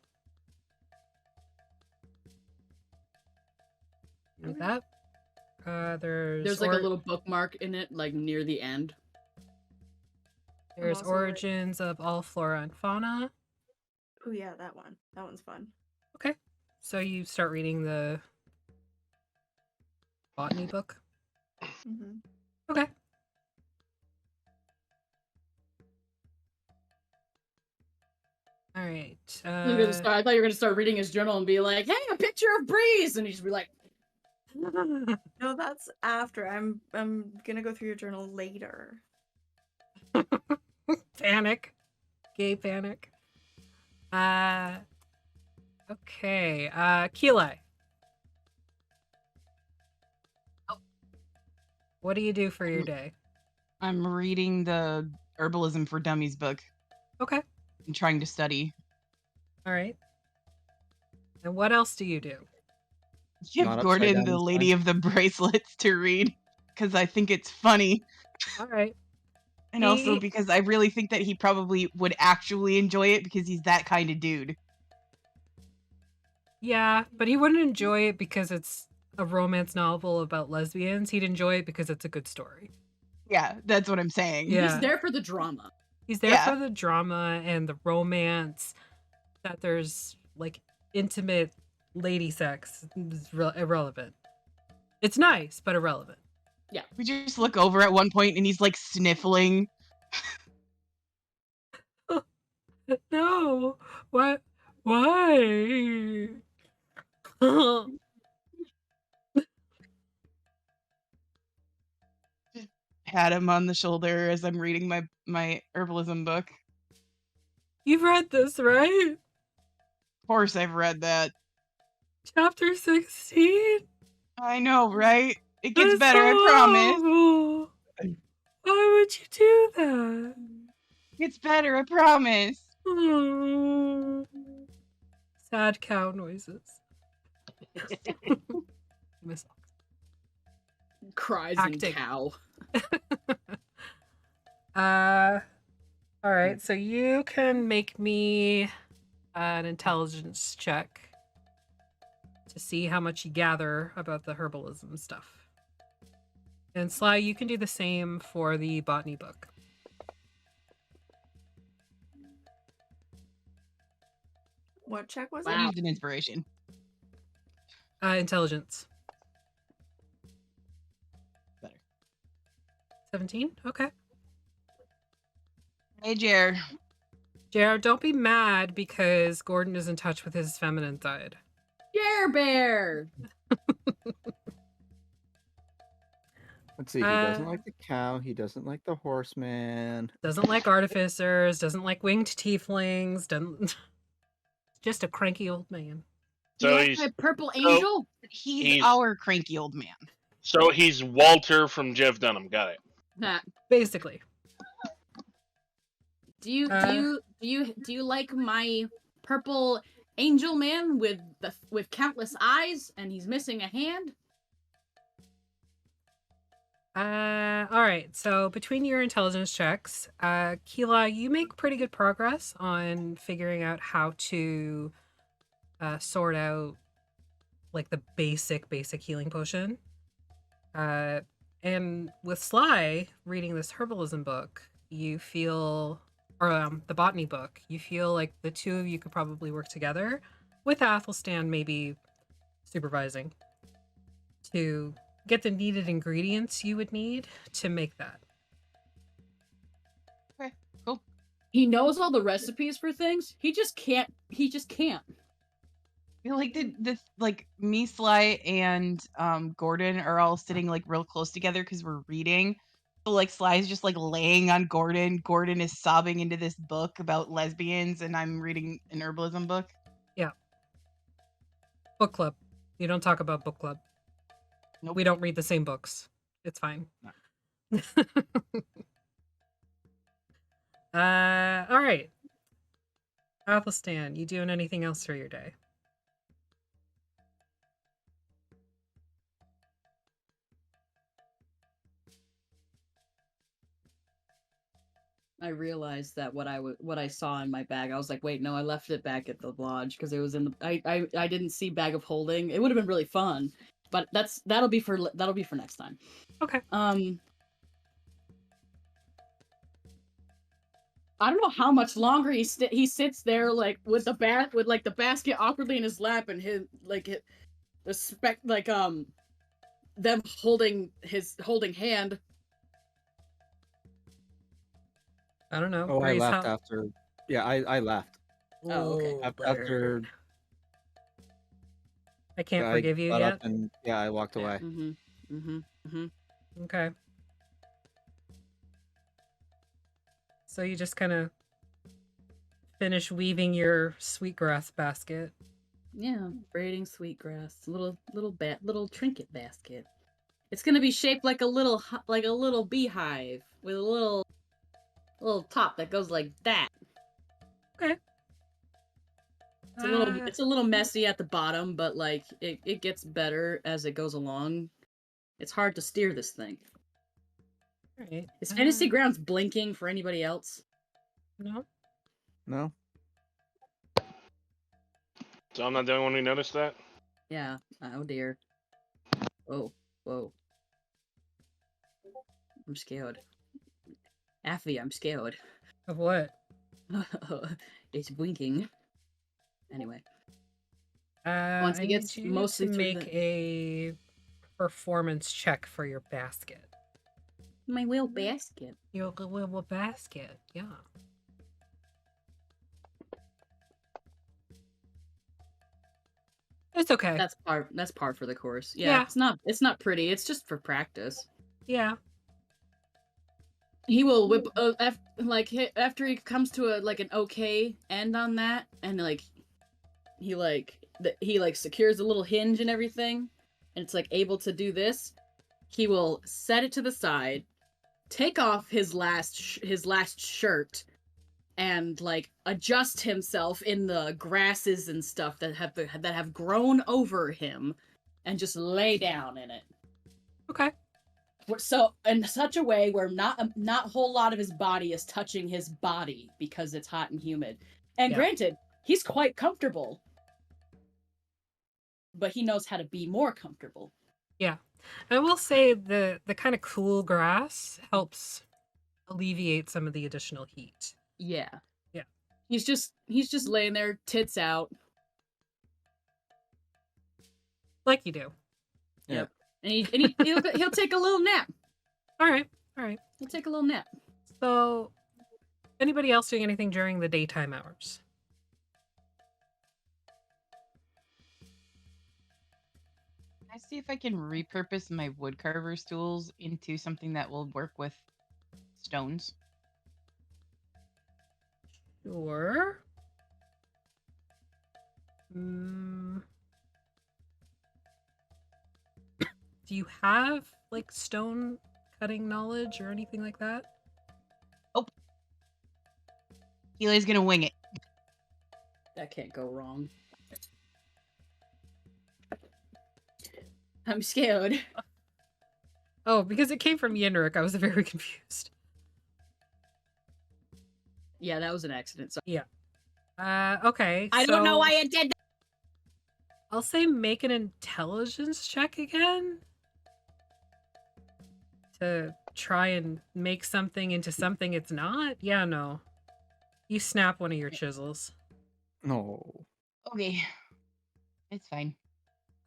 Read that. there's like a little bookmark in it, like near the end. There's also, Origins of All Flora and Fauna. Oh yeah, that one. That one's fun. Okay. So you start reading the botany book. Mm-hmm. Okay. All right. I thought you were gonna start reading his journal and be like, "Hey, a picture of Breeze," and he'd just be like, No, that's after. I'm gonna go through your journal later. Panic. Gay panic. Okay. Keelai. What do you do for your day? I'm reading the Herbalism for Dummies book Okay. and trying to study. All right. And what else do you do? Give Not upside Gordon down the this Lady time. of the Bracelets to read because I think it's funny. All right. And also He- because I really think that he probably would actually enjoy it because he's that kind of dude. Yeah, but he wouldn't enjoy it because it's a romance novel about lesbians. He'd enjoy it because it's a good story. Yeah, that's what I'm saying. Yeah. "He's there for the drama." He's there Yeah. for the drama and the romance, that there's like intimate lady sex is irrelevant. It's nice, but irrelevant. We just look over at one point and he's like sniffling. No. What? Why? Pat him on the shoulder as I'm reading my herbalism book. You've read this, right? Of course I've read that. Chapter 16? I know, right? It gets That's better, so I promise. awful. Why would you do that? It gets better, I promise. Sad cow noises. Miss Cries Acting. and cow. All right, so you can make me an intelligence check to see how much you gather about the herbalism stuff. And Sly, you can do the same for the botany book. What check was I Wow. used an inspiration. Intelligence. Better. 17? Okay. Hey, Jer. Jared, don't be mad because Gordon is in touch with his feminine side. Care Bear. Let's see. He doesn't like the cow. He doesn't like the horseman. Doesn't like artificers, doesn't like winged tieflings, doesn't... Just a cranky old man. You So like he's my purple angel? He's our cranky old man. so he's Walter from Jeff Dunham. Got it. Nah. Basically. Do you like my purple angel man with countless eyes and he's missing a hand? All right. So between your intelligence checks, Keela, you make pretty good progress on figuring out how to sort out like the basic healing potion. And with Sly reading this herbalism book, you feel, or the botany book, you feel like the two of you could probably work together with Athelstan maybe supervising to get the needed ingredients you would need to make that. Okay, cool. He knows all the recipes for things. He just can't. I feel like the like me, Sly, and Gordon are all sitting like real close together because we're reading. So like Sly's just like laying on Gordon. Gordon is sobbing into this book about lesbians, and I'm reading an herbalism book. Book club. You don't talk about book club. Nope. We don't read the same books. It's fine. No. All right. Athelstan, you doing anything else for your day? I realized that what I saw in my bag, I was like, wait, no, I left it back at the lodge because it was in the. I didn't see bag of holding. It would have been really fun, but that'll be for next time. Okay. I don't know how much longer he sits there like with the basket awkwardly in his lap and his them holding hand. I don't know. Oh, I Grace, left how? after. Yeah, I left. Oh, okay. After I can't I forgive you got up yet. and yeah, I walked Yeah. away. Okay. So you just kind of finish weaving your sweetgrass basket. Yeah, braiding sweetgrass, little trinket basket. It's gonna be shaped like a little beehive with a little top that goes like that. Okay. It's a little messy at the bottom, but like it gets better as it goes along. It's hard to steer this thing. Right. Is Fantasy Grounds blinking for anybody else? No. No? So I'm not the only one who noticed that? Yeah. Oh dear. Whoa. I'm scared. Affy, I'm scared. Of what? It's blinking. Anyway. I Once it need gets you mostly to through make a performance check for your basket. my little basket. Your little basket, yeah. It's okay. That's par for the course. Yeah, Yeah. it's not pretty. It's just for practice. Yeah. He will whip after he comes to an okay end on that, and he secures a little hinge and everything, and it's like able to do this. He will set it to the side, take off his last shirt, and like adjust himself in the grasses and stuff that have grown over him, and just lay down in it. Okay. So in such a way where not a whole lot of his body is touching his body because it's hot and humid. And Yeah. granted, he's quite comfortable, but he knows how to be more comfortable. Yeah. I will say the kind of cool grass helps alleviate some of the additional heat. Yeah. Yeah. He's just laying there, tits out. Like you do. Yep. And he'll take a little nap. All right. He'll take a little nap. So, anybody else doing anything during the daytime hours? I see if I can repurpose my woodcarver's tools into something that will work with stones. Sure. Do you have like stone cutting knowledge or anything like that? Healy's gonna wing it. That can't go wrong. I'm scared. Oh, because it came from Yenrik, I was very confused. Yeah, that was an accident. So Yeah. Okay. I don't know so why it did that. I'll say make an intelligence check again. To try and make something into something it's not? Yeah, no. You snap one of your chisels. No. Okay. It's fine.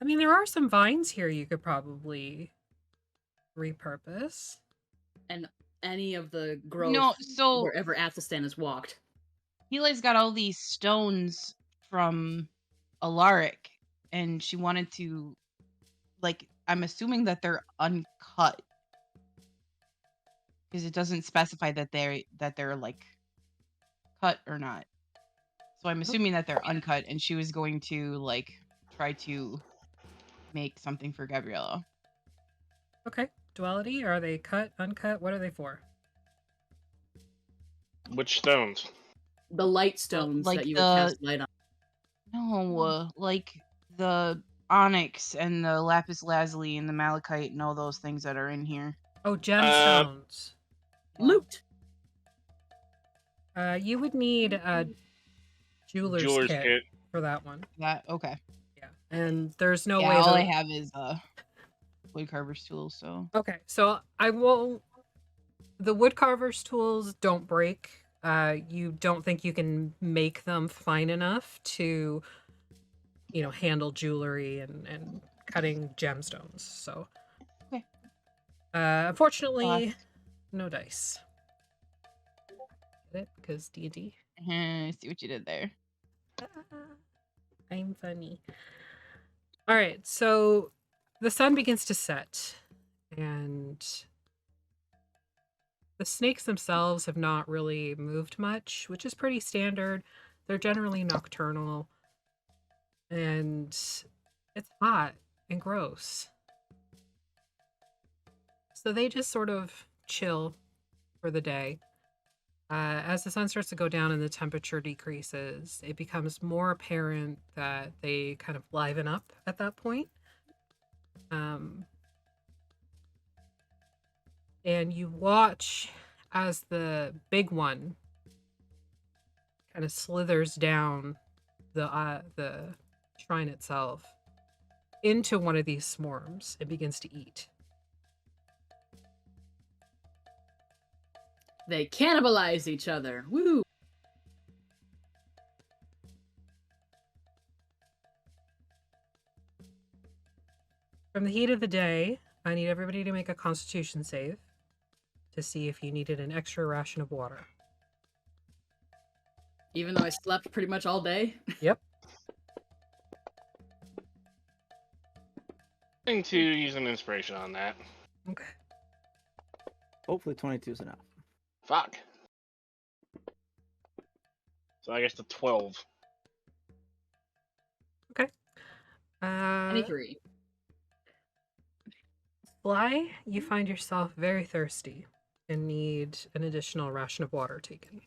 I mean, there are some vines here you could probably repurpose. And any of the growth No, so wherever Athelstan has walked. Healy's got all these stones from Alaric, and she wanted to, like, I'm assuming that they're uncut. Because it doesn't specify that they're like cut or not. So I'm assuming that they're uncut, and she was going to like try to make something for Gabriella. Okay. Duality? Are they cut, uncut? What are they for? Which stones? The light stones like that you would cast light on. No, like the onyx and the lapis lazuli and the malachite and all those things that are in here. Oh, gemstones. Loot. You would need a jeweler's kit for that one. That okay. Yeah. And there's no Yeah, way all I have is woodcarver's tools, so Okay, so I will. The woodcarver's tools don't break You don't think you can make them fine enough to, handle jewelry and cutting gemstones. So, Okay. unfortunately, no dice. Get it? Because D&D. See what you did there. I'm funny. All right, so the sun begins to set, and the snakes themselves have not really moved much, which is pretty standard. They're generally nocturnal, and it's hot and gross. So they just sort of chill for the day. As the sun starts to go down and the temperature decreases, it becomes more apparent that they kind of liven up at that point. And you watch as the big one kind of slithers down the shrine itself into one of these swarms and begins to eat. They cannibalize each other. Woo! From the heat of the day, I need everybody to make a constitution save to see if you needed an extra ration of water. Even though I slept pretty much all day. Yep. Going to use an inspiration on that. Okay. Hopefully 22 is enough. Fuck. So I guess the 12. Okay. 23. Fly, you find yourself very thirsty and need an additional ration of water taken.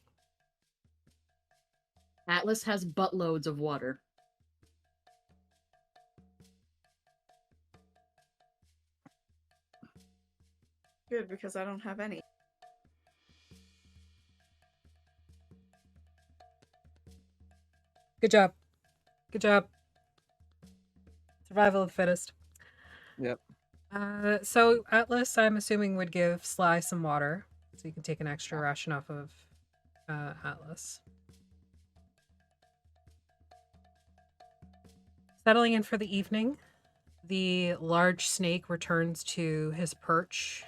Atlas has buttloads of water. Good, because I don't have any. Good job. Good job. Survival of the fittest. Yep. So Atlas, I'm assuming, would give Sly some water, so you can take an extra ration off of Atlas. Settling in for the evening, the large snake returns to his perch,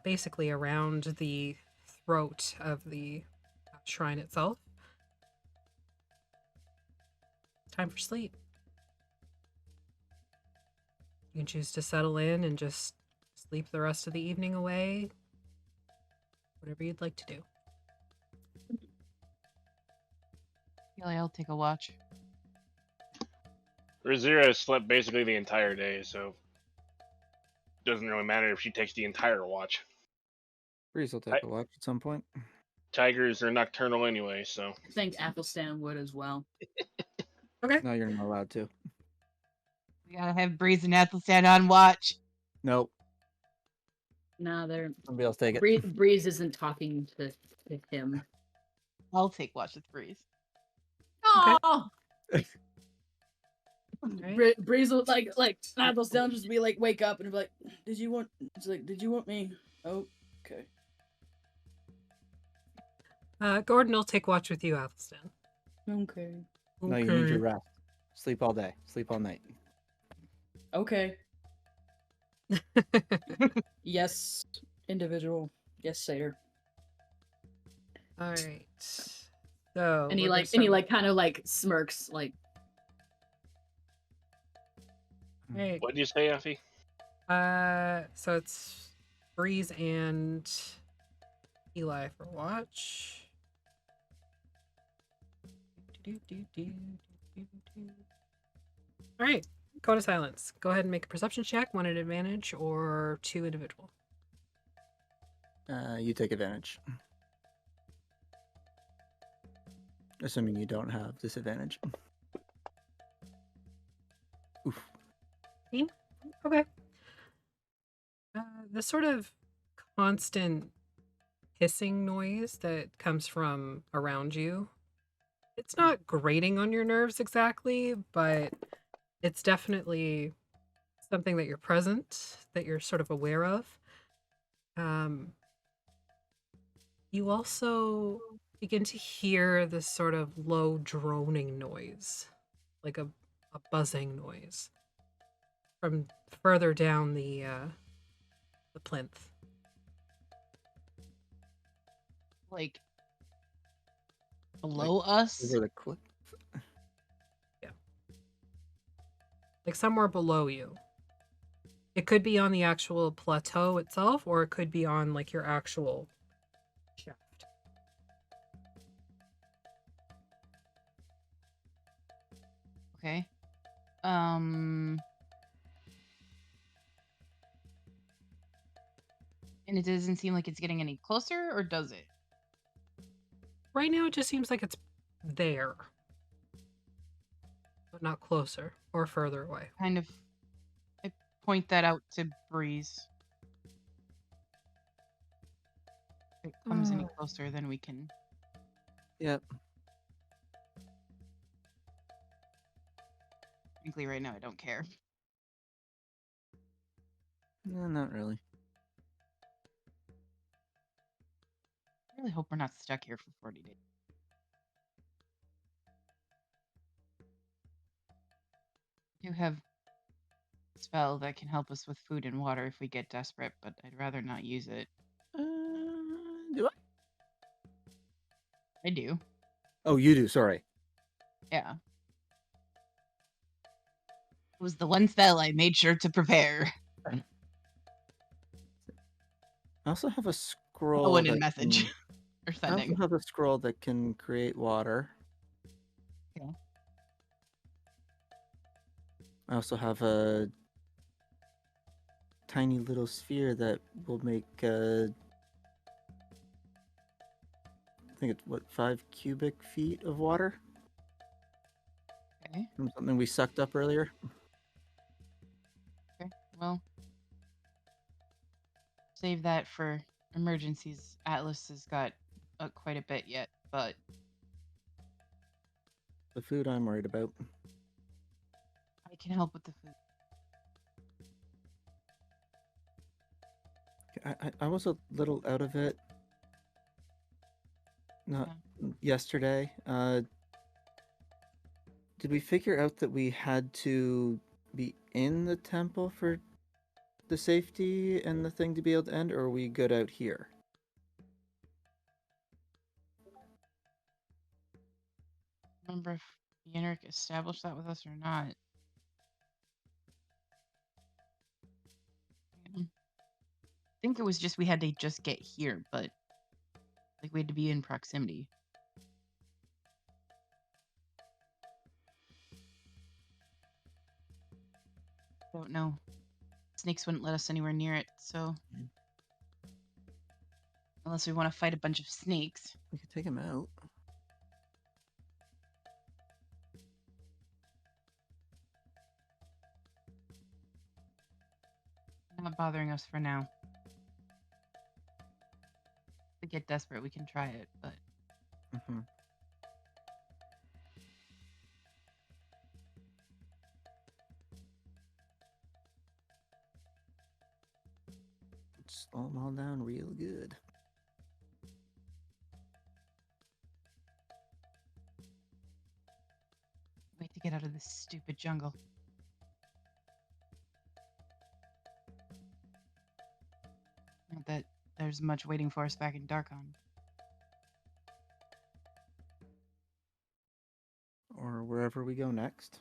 basically around the throat of the shrine itself. It's time for sleep. You can choose to settle in and just sleep the rest of the evening away. Whatever you'd like to do. I'll take a watch. Razira has slept basically the entire day, so doesn't really matter if she takes the entire watch. Breeze will take a watch at some point. Tigers are nocturnal anyway, so. I think Athelstan would as well. Okay. No, you're not allowed to. We gotta have Breeze and Athelstan on watch. Nope. No, they're Somebody else take it. Breeze isn't talking to him. I'll take watch with Breeze. Oh, Right. Breeze will like Athelstan just be like, wake up and be like, did you want? It's like, did you want me? Oh, okay. Gordon will take watch with you, Athelstan. Okay. No, you need your rest. Sleep all day. Sleep all night. Okay. Yes, individual. Yes, Satyr. All right. So And he we're kind of like smirks, like. Hey, What did you say, Effie? so it's Breeze and Eli for watch. All right, Code of Silence. Go ahead and make a perception check, one at advantage or two individual. You take advantage. Assuming you don't have disadvantage. Oof. Okay. The sort of constant hissing noise that comes from around you, it's not grating on your nerves exactly, but it's definitely something that you're present, that you're sort of aware of. You also begin to hear this sort of low droning noise, like a buzzing noise from further down the plinth. Like below us. Over the cliff. Like somewhere below you. It could be on the actual plateau itself, or it could be on like your actual shaft. Okay. And it doesn't seem like it's getting any closer, or does it? Right now, it just seems like it's there, but not closer or further away. Kind of. I point that out to Breeze. If it comes any closer, then we can. Yep. Frankly, right now, I don't care. No, not really. I really hope we're not stuck here for 40 days. I do have a spell that can help us with food and water if we get desperate, but I'd rather not use it. Do I? I do. Oh, you do. Sorry. Yeah. It was the one spell I made sure to prepare. I also have a scroll. Oh, one in that message. can- Or I also sending. have a scroll that can create water. Okay. I also have a tiny little sphere that will make, I think it's, 5 cubic feet of water? Okay. From something we sucked up earlier. Okay. Well, save that for emergencies. Atlas has got quite a bit yet, but The food I'm worried about. I can help with the food. I was a little out of it. Not yesterday. Did we figure out that we had to be in the temple for the safety and the thing to be able to end, or are we good out here? Remember if Yenrik established that with us or not. I think it was just we had to just get here, but like we had to be in proximity. Don't know. Snakes wouldn't let us anywhere near it, so unless we want to fight a bunch of snakes. We could take him out. Not bothering us for now. If we get desperate, we can try it, but Mm-hmm. Slow them all down real good. wait to get out of this stupid jungle. Not that there's much waiting for us back in Darkon. Or wherever we go next.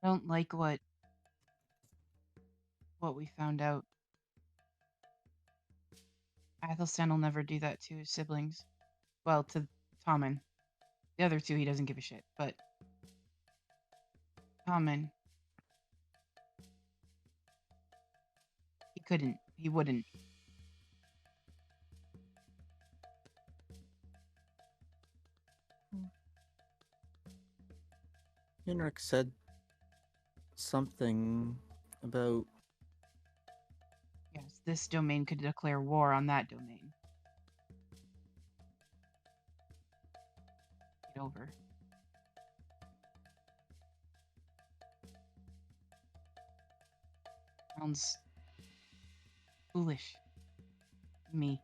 I don't like what we found out. Athelstan will never do that to his siblings. Well, to Tommen. The other two, he doesn't give a shit, but Tommen, he couldn't. He wouldn't. Henrik said something about Yes, this domain could declare war on that domain. Get over. Sounds Foolish. Me.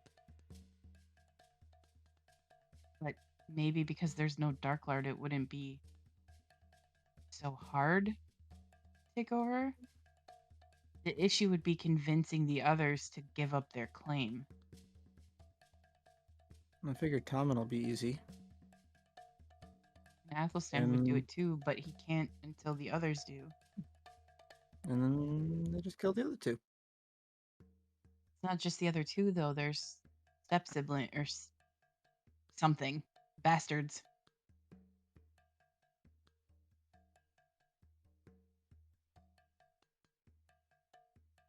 But maybe because there's no Dark Lord, it wouldn't be so hard to take over. The issue would be convincing the others to give up their claim. I figured Tommen will be easy. And Athelstan would do And- it too, but he can't until the others do. And then they just kill the other two. It's not just the other two, though. There's step sibling or something. Bastards.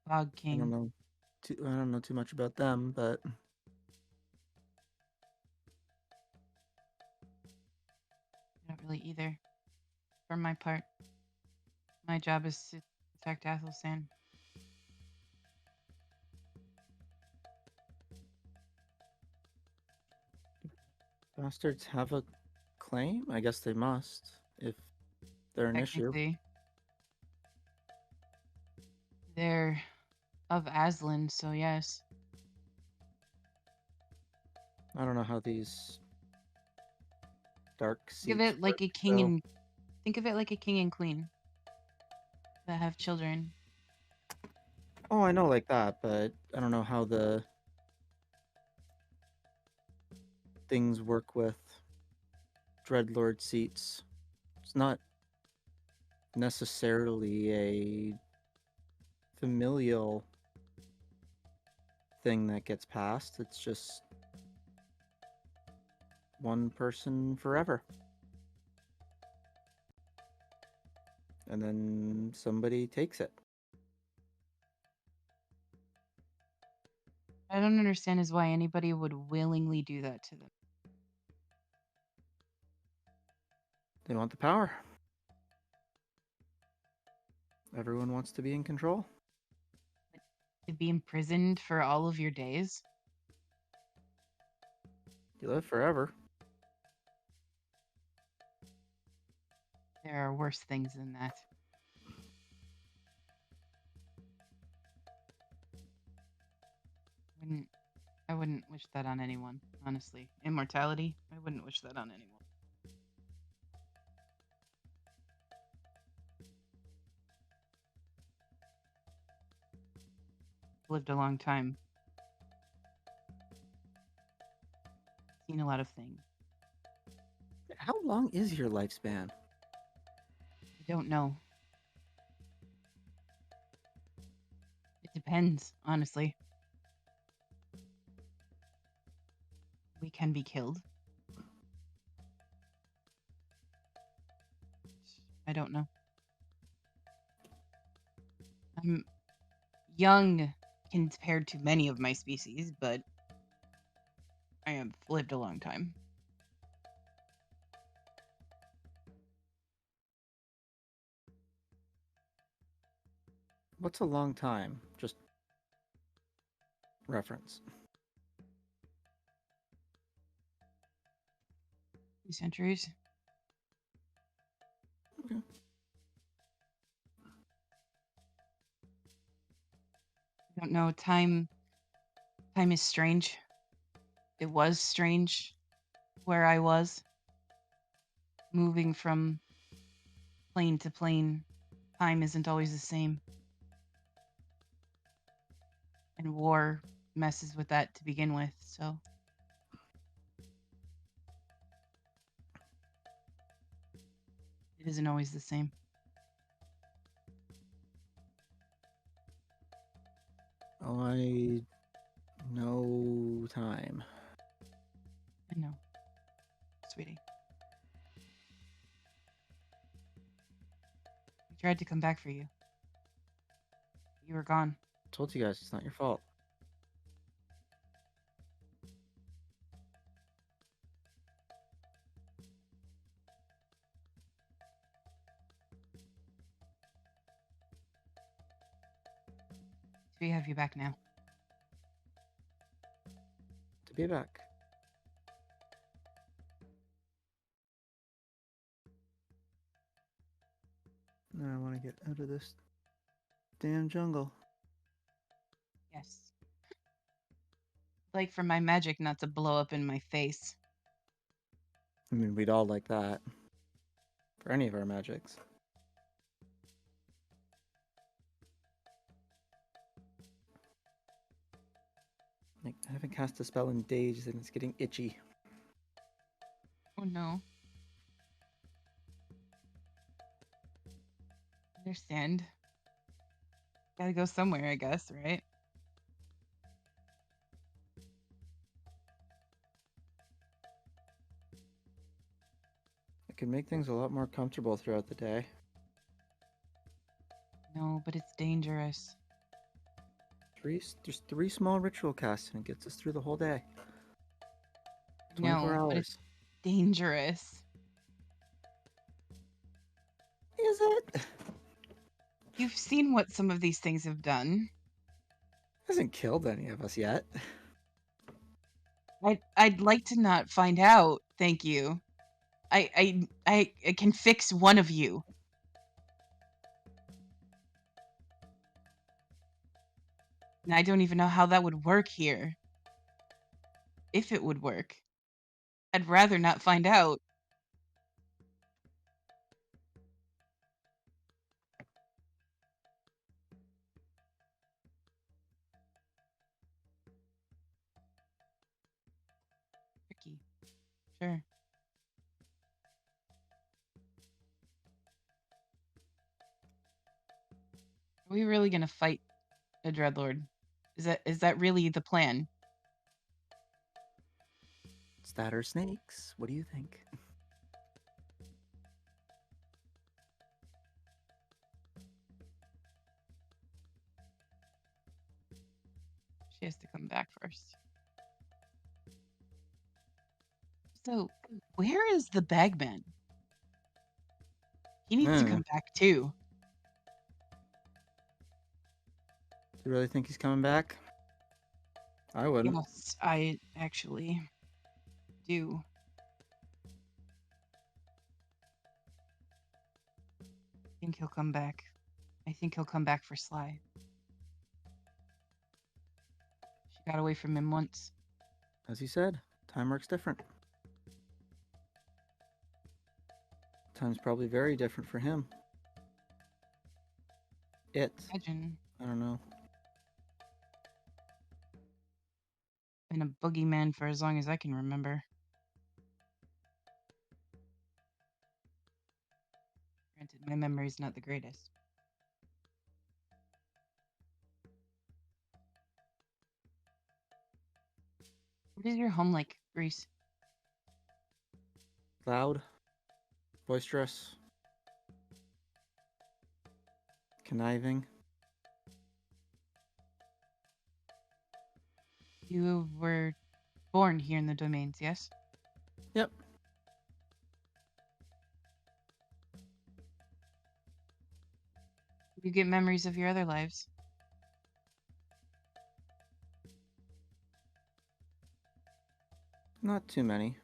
Fog I don't King. know. I don't know too much about them, but I don't really either. For my part, my job is to protect Athelstan. bastards have a claim. I guess they must if they're an issue. Technically, they're of Aslan, so yes. I don't know how these dark Think of seats it like work, a king so- and think of it like a king and queen that have children. Oh, I know like that, but I don't know how the things work with Dreadlord seats. It's not necessarily a familial thing that gets passed. It's just one person forever. And then somebody takes it. I don't understand is why anybody would willingly do that to them. They want the power. Everyone wants to be in control. To be imprisoned for all of your days. You live forever. There are worse things than that. I wouldn't wish that on anyone, honestly. Immortality, I wouldn't wish that on anyone. Lived a long time. Seen a lot of things. How long is your lifespan? I don't know. It depends, honestly. We can be killed. I don't know. I'm young compared to many of my species, but I have lived a long time. What's a long time? Just reference. 2 centuries. Okay. I don't know. Time is strange. It was strange where I was. Moving from plane to plane, time isn't always the same. And war messes with that to begin with, so. It isn't always the same. Oh, I know time. I know, sweetie. We tried to come back for you. You were gone. Told you guys it's not your fault. So we have you back now. To be back. Now I want to get out of this damn jungle. Yes. like for my magic not to blow up in my face. I mean, we'd all like that. For any of our magics. Like, I haven't cast a spell in days and it's getting itchy. Oh no. Understand. Gotta go somewhere, I guess, right? It could make things a lot more comfortable throughout the day. No, but it's dangerous. There's 3 small ritual casts and it gets us through the whole day. 24 No, but hours. it's dangerous. Is it? You've seen what some of these things have done. Hasn't killed any of us yet. I'd like to not find out, thank you. I can fix one of you. And I don't even know how that would work here. If it would work. I'd rather not find out. Tricky. Sure. Are we really gonna fight a dreadlord? Is that really the plan? It's that or snakes. What do you think? She has to come back first. So, where is the bagman? He needs to Hmm. come back too. Do you really think he's coming back? I wouldn't. Yes, I actually do. I think he'll come back. I think he'll come back for Sly. She got away from him once. As you said, time works different. Time's probably very different for him. Imagine. I don't know. Been a boogeyman for as long as I can remember. Granted, my memory's not the greatest. What is your home like, Reese? Loud, boisterous, conniving. You were born here in the domains, yes? Yep. You get memories of your other lives. Not too many.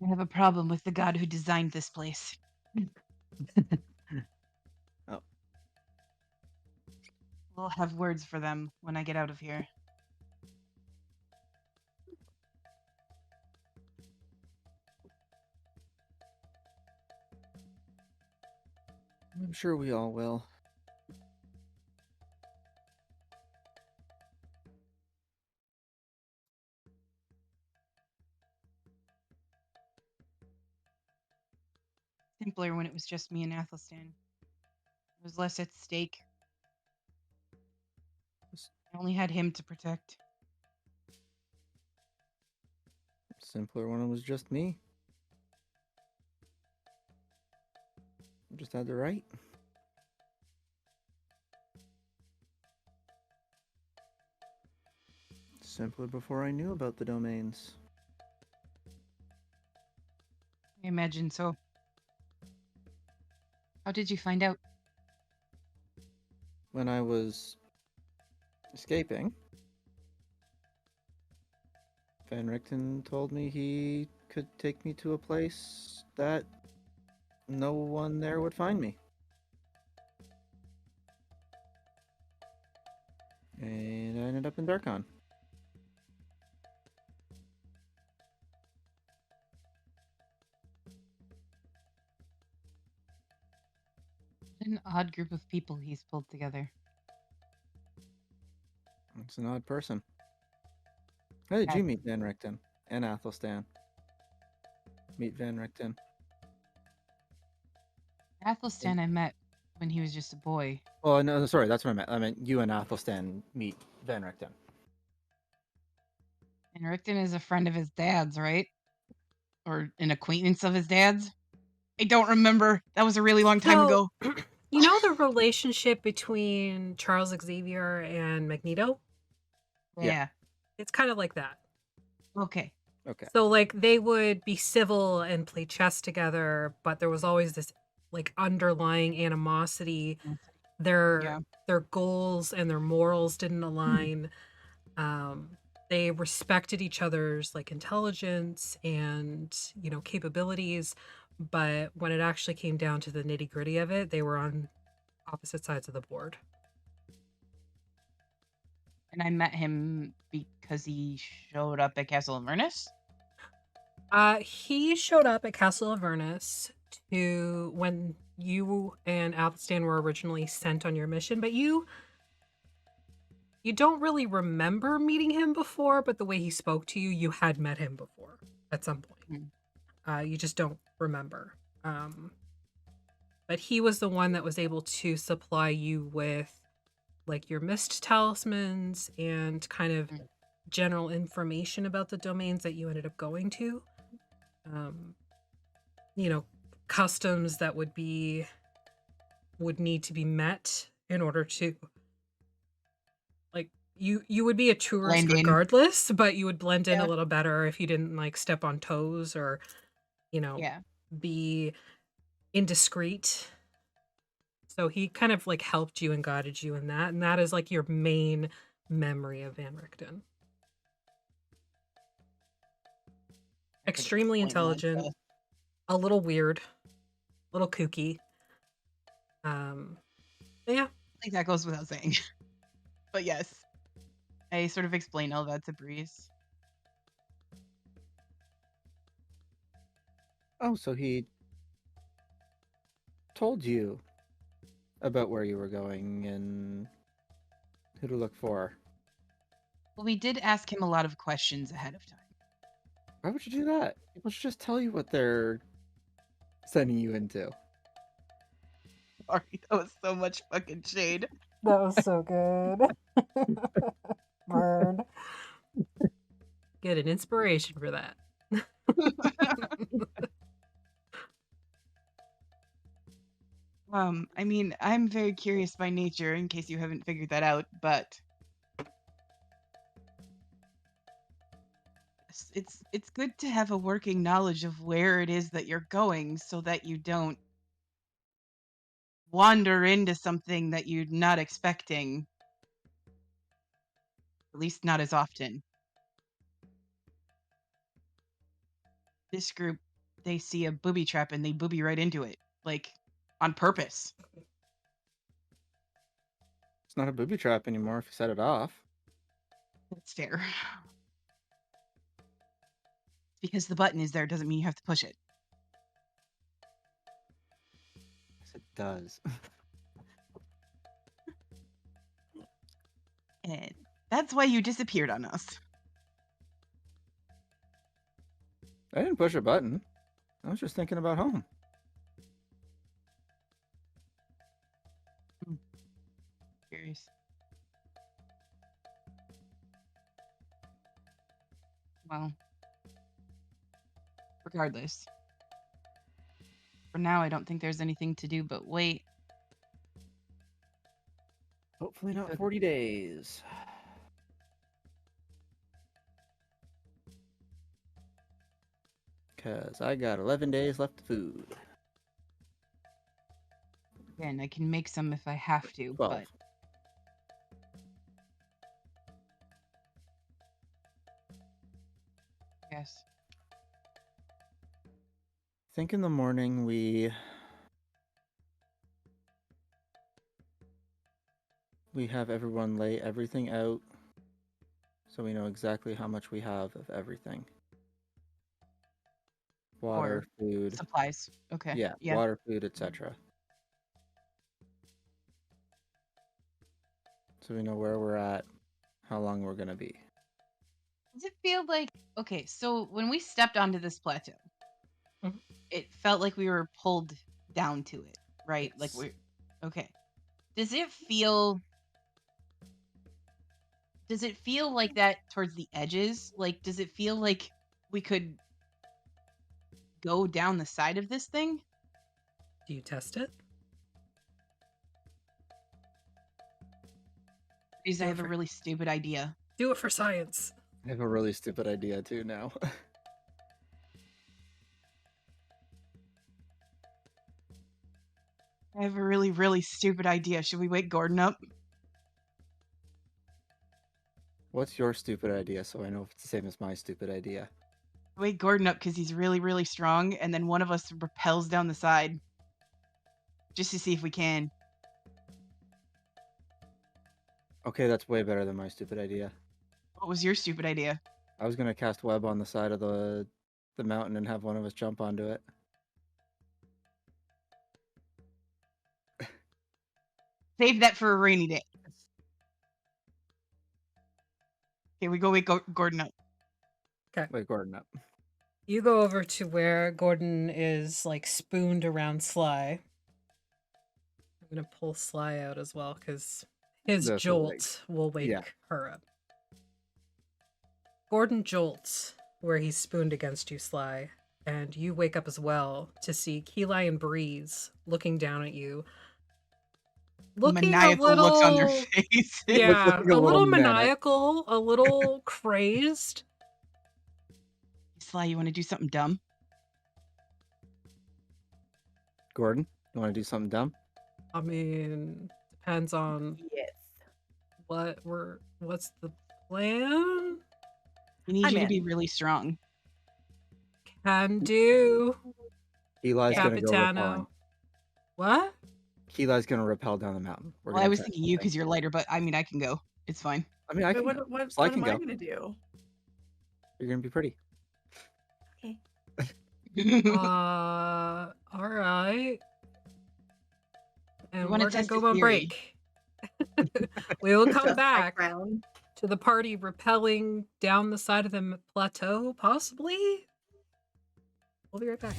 I have a problem with the god who designed this place. Oh. We'll have words for them when I get out of here. I'm sure we all will. Simpler when it was just me and Athelstan. There was less at stake. I only had him to protect. Simpler when it was just me. I just had to write. Simpler before I knew about the domains. I imagine so. How did you find out? When I was escaping, Van Richten told me he could take me to a place that no one there would find me. And I ended up in Darkon. An odd group of people he's pulled together. It's an odd person. How did you meet Van Richten and Athelstan? Meet Van Richten. Athelstan I met when he was just a boy. Oh, no, sorry, that's what I meant. I meant you and Athelstan meet Van Richten. And Richten is a friend of his dad's, right? Or an acquaintance of his dad's? I don't remember. That was a really long time ago. You know the relationship between Charles Xavier and Magneto? Yeah. It's kind of like that. Okay. Okay. So like they would be civil and play chess together, but there was always this like underlying animosity. Their goals and their morals didn't align. They respected each other's like intelligence and, you know, capabilities, but when it actually came down to the nitty-gritty of it, they were on opposite sides of the board. And I met him because he showed up at Castle Avernus? He showed up at Castle Avernus to when you and Athelstan were originally sent on your mission, but you don't really remember meeting him before, but the way he spoke to you, you had met him before at some point. You just don't remember. But he was the one that was able to supply you with like your mist talismans and kind of general information about the domains that you ended up going to. You know, customs that would need to be met in order to like you would be a tourist regardless, but you would blend in a little better if you didn't like step on toes or, you know, be indiscreet. So he kind of like helped you and guided you in that, and that is like your main memory of Van Richten. Extremely intelligent, a little weird, a little kooky. Yeah. I think that goes without saying. But yes. I sort of explained all that to Breeze. Oh, so he told you about where you were going and who to look for. Well, we did ask him a lot of questions ahead of time. Why would you do that? People should just tell you what they're sending you into. Sorry, that was so much fucking shade. That was so good. Burn. Get an inspiration for that. I mean, I'm very curious by nature, in case you haven't figured that out, but it's good to have a working knowledge of where it is that you're going so that you don't wander into something that you're not expecting. At least not as often. This group, they see a booby trap and they booby right into it. Like, on purpose. It's not a booby trap anymore if you set it off. That's fair. Because the button is there doesn't mean you have to push it. Yes, it does. And that's why you disappeared on us. I didn't push a button. I was just thinking about home. Curious. Well, regardless. For now, I don't think there's anything to do but wait. Hopefully not 40 days. Because I got 11 days left of food. Again, I can make some if I have to, 12. but... Yes. I think in the morning we have everyone lay everything out so we know exactly how much we have of everything. Water, food. Supplies. Okay. Yeah, Yeah. water, food, etc. So we know where we're at, how long we're gonna be. Does it feel like okay? So when we stepped onto this plateau, Mhm. it felt like we were pulled down to it, right? Like Yes. we're okay. Does it feel? Does it feel like that towards the edges? Like, does it feel like we could go down the side of this thing? Do you test it? Because I Go have a for it. really stupid idea. Do it for science. I have a really stupid idea too now. I have a really, really stupid idea. Should we wake Gordon up? What's your stupid idea so I know if it's the same as my stupid idea? Wake Gordon up because he's really, really strong, and then one of us rappels down the side. Just to see if we can. Okay, that's way better than my stupid idea. What was your stupid idea? I was gonna cast web on the side of the mountain and have one of us jump onto it. Save that for a rainy day. Okay, we go wake Gordon up. Wait, Gordon up. You go over to where Gordon is like spooned around Sly. I'm gonna pull Sly out as well because his This will wake. jolt will wake Yeah. her up. Gordon jolts where he's spooned against you, Sly, and you wake up as well to see Keli and Breeze looking down at you. Looking Maniacal a little, looks on their face. yeah, Looking a a little little manic. maniacal, a little crazed. Sly, you want to do something dumb? Gordon, you want to do something dumb? I mean, depends on Yes. what's the plan? We need I'm you to be in. really strong. Can do. Eli's gonna go Capitano. rappelling. What? Eli's gonna rappel down the mountain. We're Well, I gonna was try thinking you something. because you're lighter, but I mean, I can go. It's fine. I mean, I can Wait, go. what Sly am can I go. gonna do? You're gonna be pretty. Okay. All right. And wanna we're gonna test go a on theory. break. We will come Just back background. to the party rappelling down the side of the plateau, possibly. We'll be right back.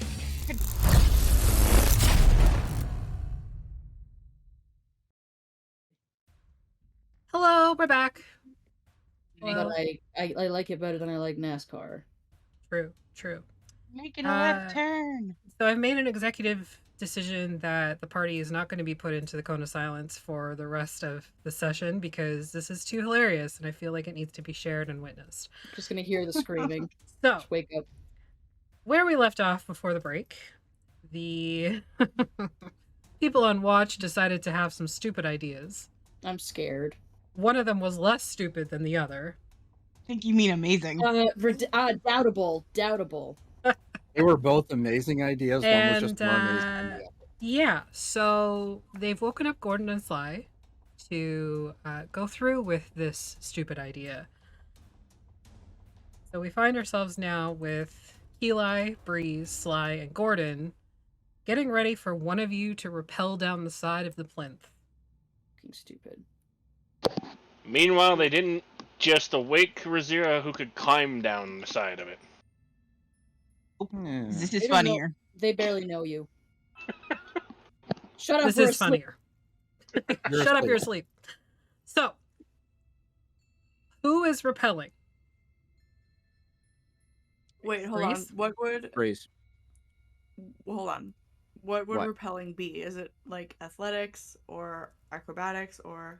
Hello, we're back. But Well, I like it better than I like NASCAR. true. Making a left Uh, turn. So I've made an executive decision that the party is not going to be put into the cone of silence for the rest of the session because this is too hilarious and I feel like it needs to be shared and witnessed. Just gonna hear the screaming. So, Just wake up. where we left off before the break, the people on watch decided to have some stupid ideas. I'm scared. One of them was less stupid than the other. I think you mean amazing. Doubtable. They were both amazing ideas. One was just And, more amazing than the other. Yeah, so they've woken up Gordon and Sly to go through with this stupid idea. So we find ourselves now with Eli, Breeze, Sly, and Gordon getting ready for one of you to rappel down the side of the plinth. Fucking stupid. Meanwhile, they didn't just awake Razira who could climb down the side of it. Yeah. This They is don't know- funnier. They barely know you. Shut up. This we're is asleep. funnier. You're Shut up, you're asleep. asleep. So, who is rappelling? Wait, hold on. Breeze? What would Breeze. hold on? What would What? repelling be? Is it like athletics or acrobatics or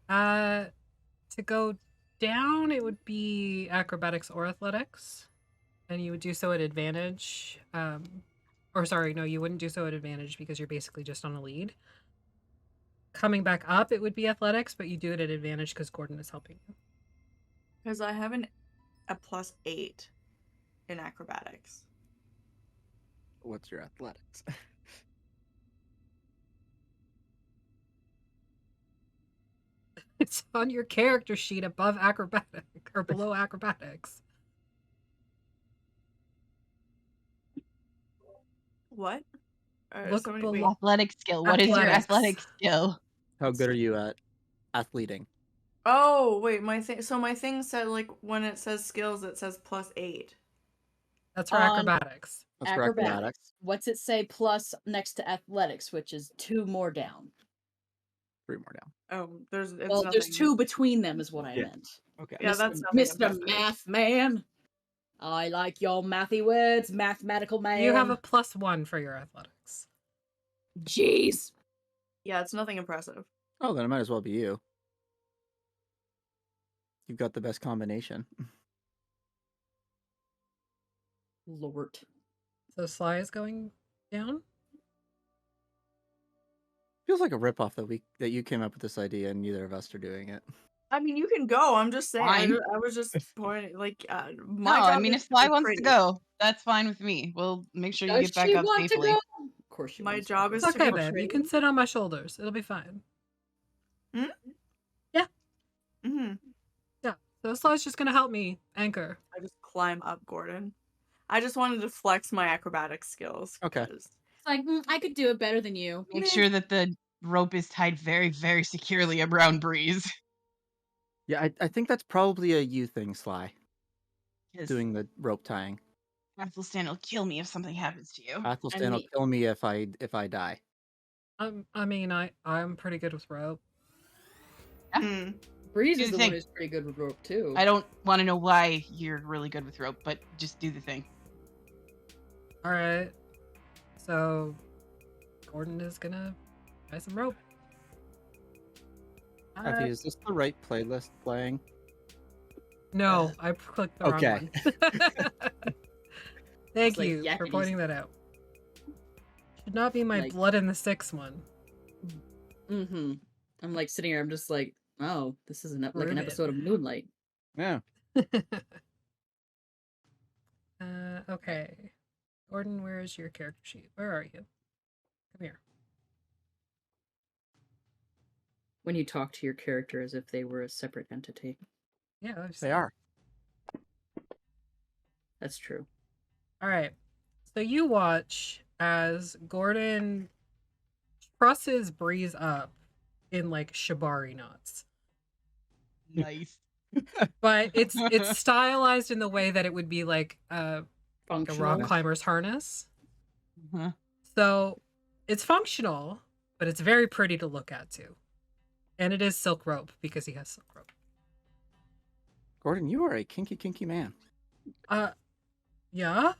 To go down, it would be acrobatics or athletics, and you would do so at advantage. Or sorry, no, you wouldn't do so at advantage because you're basically just on a lead. Coming back up, it would be athletics, but you do it at advantage because Gordon is helping you. because I have a +8. in acrobatics? What's your athletics? It's on your character sheet above acrobatic or below acrobatics. What? Look So below. wait, Athletic skill. What is your Athletics. athletic skill? How good are you at athleting? oh wait, my thing. So my thing said like when it says skills, it says +8. That's for On acrobatics. That's for acrobatics. What's it say plus next to athletics, which is 2 more down? 3 more down. Oh, there's it's Well, there's nothing. 2 between them, is what I Yeah. meant. Okay. Yeah, Mr. that's nothing Mr. impressive. Math Man. I like your mathy words, mathematical man. You have a +1 for your athletics. Jeez. Yeah, it's nothing impressive. Oh, then it might as well be you. You've got the best combination. Lord. So Sly is going down. Feels like a ripoff that you came up with this idea and neither of us are doing it. I mean, you can go. I'm just saying. Fine. I was just pointing. Like, No, my job I mean, is if to Sly be wants pretty. to go, that's fine with me. We'll make sure you Does get back she up want safely. to go? Of course she My wants job to is go. It's to okay, be babe. You pretty. can sit on my shoulders. It'll be fine. Mm-hmm. So Sly's just gonna help me anchor. I just climb up, Gordon. I just wanted to flex my acrobatic skills. Okay. 'cause- It's like, I could do it better than you. Make Meh. sure that the rope is tied very, very securely around Breeze. Yeah, I think that's probably a you thing, Sly. Because Doing the rope tying. Athelstan will kill me if something happens to you. Athelstan will mean- kill me if I die. I mean, I'm pretty good with rope. Hmm. Breeze Do is the the one thing. who's pretty good with rope too. I don't want to know why you're really good with rope, but just do the thing. All right. So Gordon is gonna buy some rope. Effie, is this the right playlist playing? No, I clicked the Okay. wrong one. Thank like you for yakety pointing that out. Should not be my Like- blood in the six one. Mm-hmm. I'm like sitting here. I'm just like, oh, this is like an Ruin it. episode of Moonlight. Yeah. Okay. Gordon, where is your character sheet? Where are you? Come here. When you talk to your character as if they were a separate entity. Yeah, I've They seen- are. That's true. All right. So you watch as Gordon trusses Breeze up in like shibari knots. Nice. But it's stylized in the way that it would be like a rock Functional. climber's harness. Uh-huh. So it's functional, but it's very pretty to look at too. And it is silk rope because he has silk rope. Gordon, you are a kinky, kinky man. Yeah.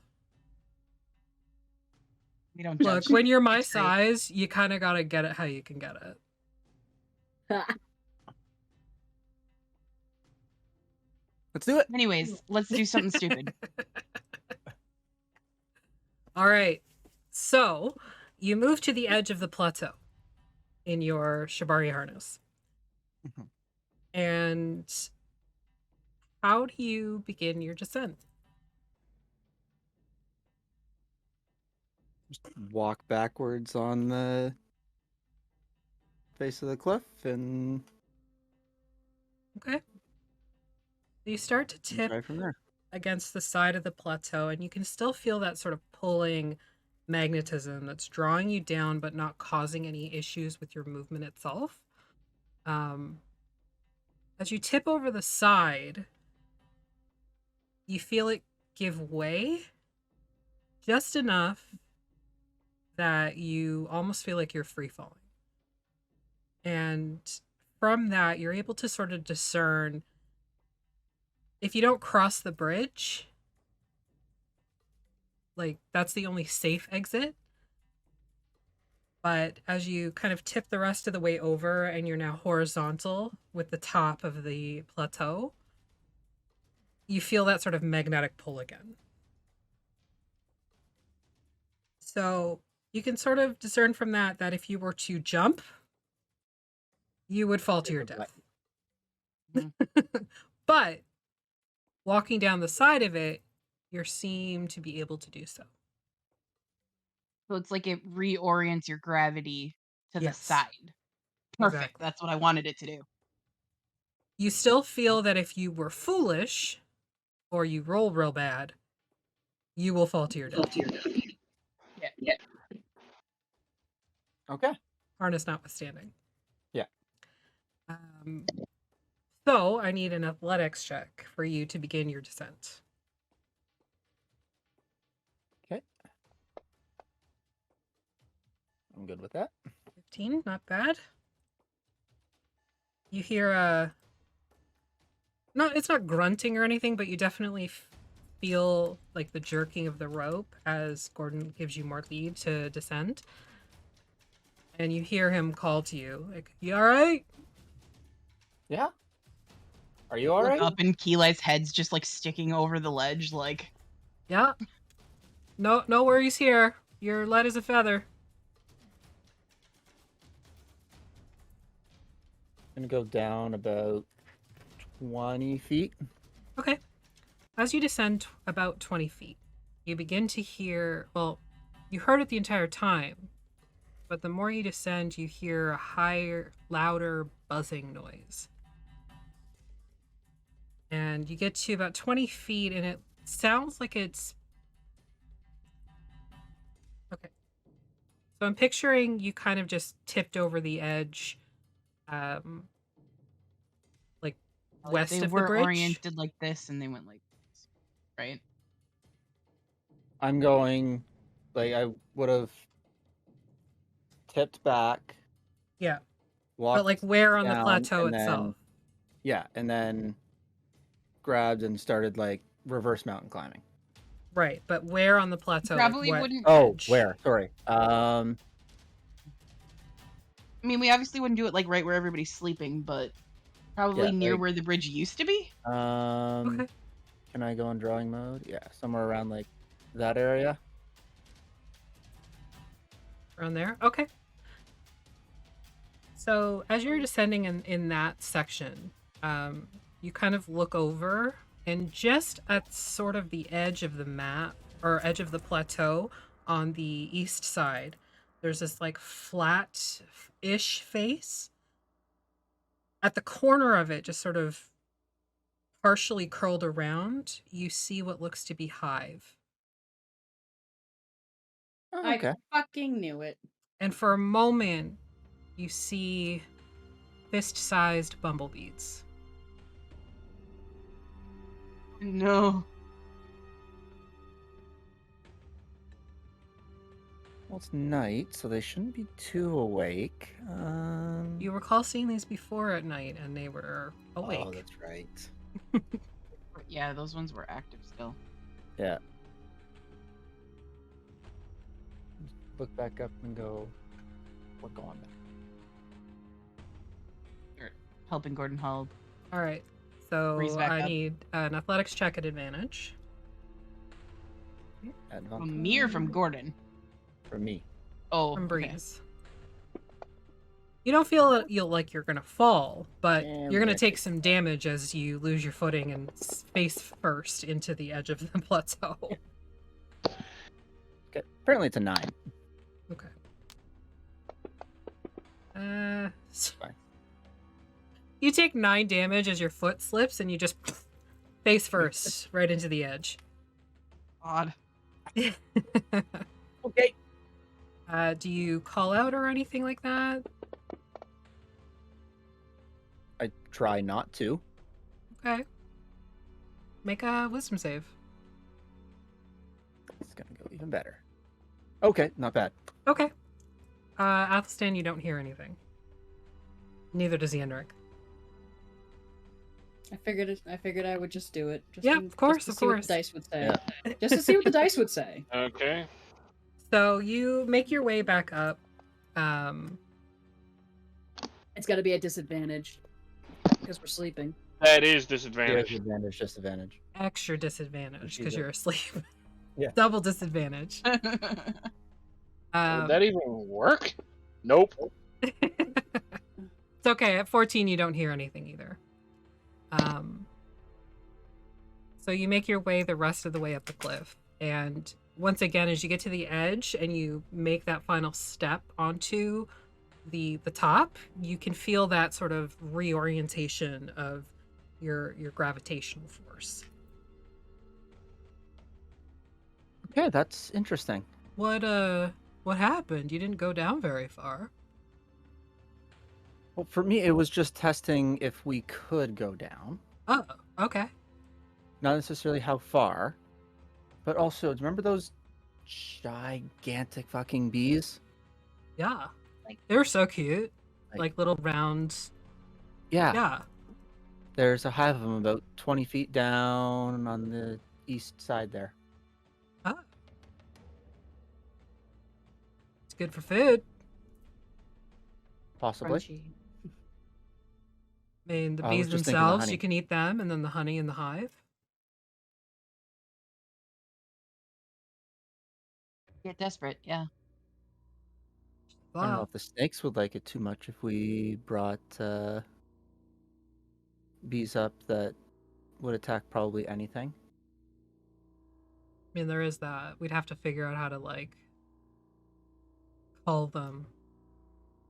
We don't Look, judge. when you're my It's great. size, you kind of gotta get it how you can get it. Let's do it. Anyways, let's do something stupid. All right. So you move to the edge of the plateau in your shibari harness. Mhm. And how do you begin your descent? Just walk backwards on the face of the cliff and Okay. You start to tip try from there. against the side of the plateau, and you can still feel that sort of pulling magnetism that's drawing you down but not causing any issues with your movement itself. As you tip over the side, you feel it give way just enough that you almost feel like you're free falling. And from that, you're able to sort of discern if you don't cross the bridge, like that's the only safe exit. But as you kind of tip the rest of the way over and you're now horizontal with the top of the plateau, you feel that sort of magnetic pull again. So you can sort of discern from that that if you were to jump, you would fall to your death. But walking down the side of it, you seem to be able to do so. So it's like it reorients your gravity to the Yes. side. Perfect. Exactly. That's what I wanted it to do. You still feel that if you were foolish or you roll real bad, you will fall to your death. Yeah. Okay. Harness notwithstanding. Yeah. So I need an athletics check for you to begin your descent. Okay. I'm good with that. 15, not bad. You hear a... it's not grunting or anything, but you definitely feel like the jerking of the rope as Gordon gives you more lead to descend. And you hear him call to you, like, you all right? Yeah. Are you all Look right? up and Keeli's head's just like sticking over the ledge, like. Yeah. No worries here. You're light as a feather. I'm gonna go down about 20 feet. Okay. As you descend about 20 feet, you begin to hear, well, you heard it the entire time, but the more you descend, you hear a higher, louder buzzing noise. And you get to about 20 feet, and it sounds like it's... Okay. So I'm picturing you kind of just tipped over the edge, like west They of the were bridge. oriented like this and they went like this, right? I'm going, like, I would have tipped back, Yeah. walked But like where on the down, plateau and itself? then, yeah, and then grabbed and started, like, reverse mountain climbing. Right, but where on the plateau? Probably what wouldn't. Oh, edge? where? Sorry. I mean, we obviously wouldn't do it like right where everybody's sleeping, but probably Yeah, near like- where the bridge used to be. Okay. Can I go in drawing mode? Yeah, somewhere around, like, that area. Around there? Okay. So as you're descending in that section, you kind of look over, and just at sort of the edge of the map, or edge of the plateau on the east side, there's this like flat-ish face. At the corner of it, just sort of partially curled around, you see what looks to be hive. Oh, okay. I fucking knew it. And for a moment, you see fist-sized bumblebees. No. Well, it's night, so they shouldn't be too awake. You recall seeing these before at night, and they were awake. Oh, that's right. Yeah, those ones were active still. Yeah. Look back up and go, we're going back. Helping Gordon hold. All right. So Breeze back I up. need an athletics check at advantage. Advantage From me or from Gordon? for me. Oh, From okay. Breeze. You don't feel that like you're gonna fall, but Yeah, you're gonna we're take okay. some damage as you lose your footing and face first into the edge of the plateau. Okay. Apparently it's a 9. Okay. Fine. You take 9 damage as your foot slips, and you just face first right into the edge. Odd. Okay. Do you call out or anything like that? I try not to. Okay. Make a wisdom save. It's gonna go even better. Okay, not bad. Okay. Athelstan, you don't hear anything. Neither does Yenrik. I figured I would just do it. Just Yeah, to- of course, just to of see what course. the dice would say. Just to see what the dice would say. Okay. So you make your way back up. It's got to be a disadvantage because we're sleeping. That is Here's disadvantage. advantage, disadvantage. Extra disadvantage because Jesus. you're asleep. Yeah. Double disadvantage. Would Um, that even work? Nope. It's okay. At 14, you don't hear anything either. So you make your way the rest of the way up the cliff. And once again, as you get to the edge and you make that final step onto the top, you can feel that sort of reorientation of your gravitational force. Okay, that's interesting. What happened? You didn't go down very far. Well, for me, it was just testing if we could go down. Oh, okay. Not necessarily how far, but also, remember those gigantic fucking bees? Yeah. Like- They're so cute. Like- Like little round. Yeah. Yeah. There's a hive of them about 20 feet down on the east side there. Ah. It's good for food. Possibly. Crunchy. I mean, the I was bees just thinking the themselves, honey. you can eat them, and then the honey in the hive. Get desperate, yeah. I don't know Wow. if the snakes would like it too much if we brought bees up that would attack probably anything. I mean, there is that. We'd have to figure out how to, like, cull them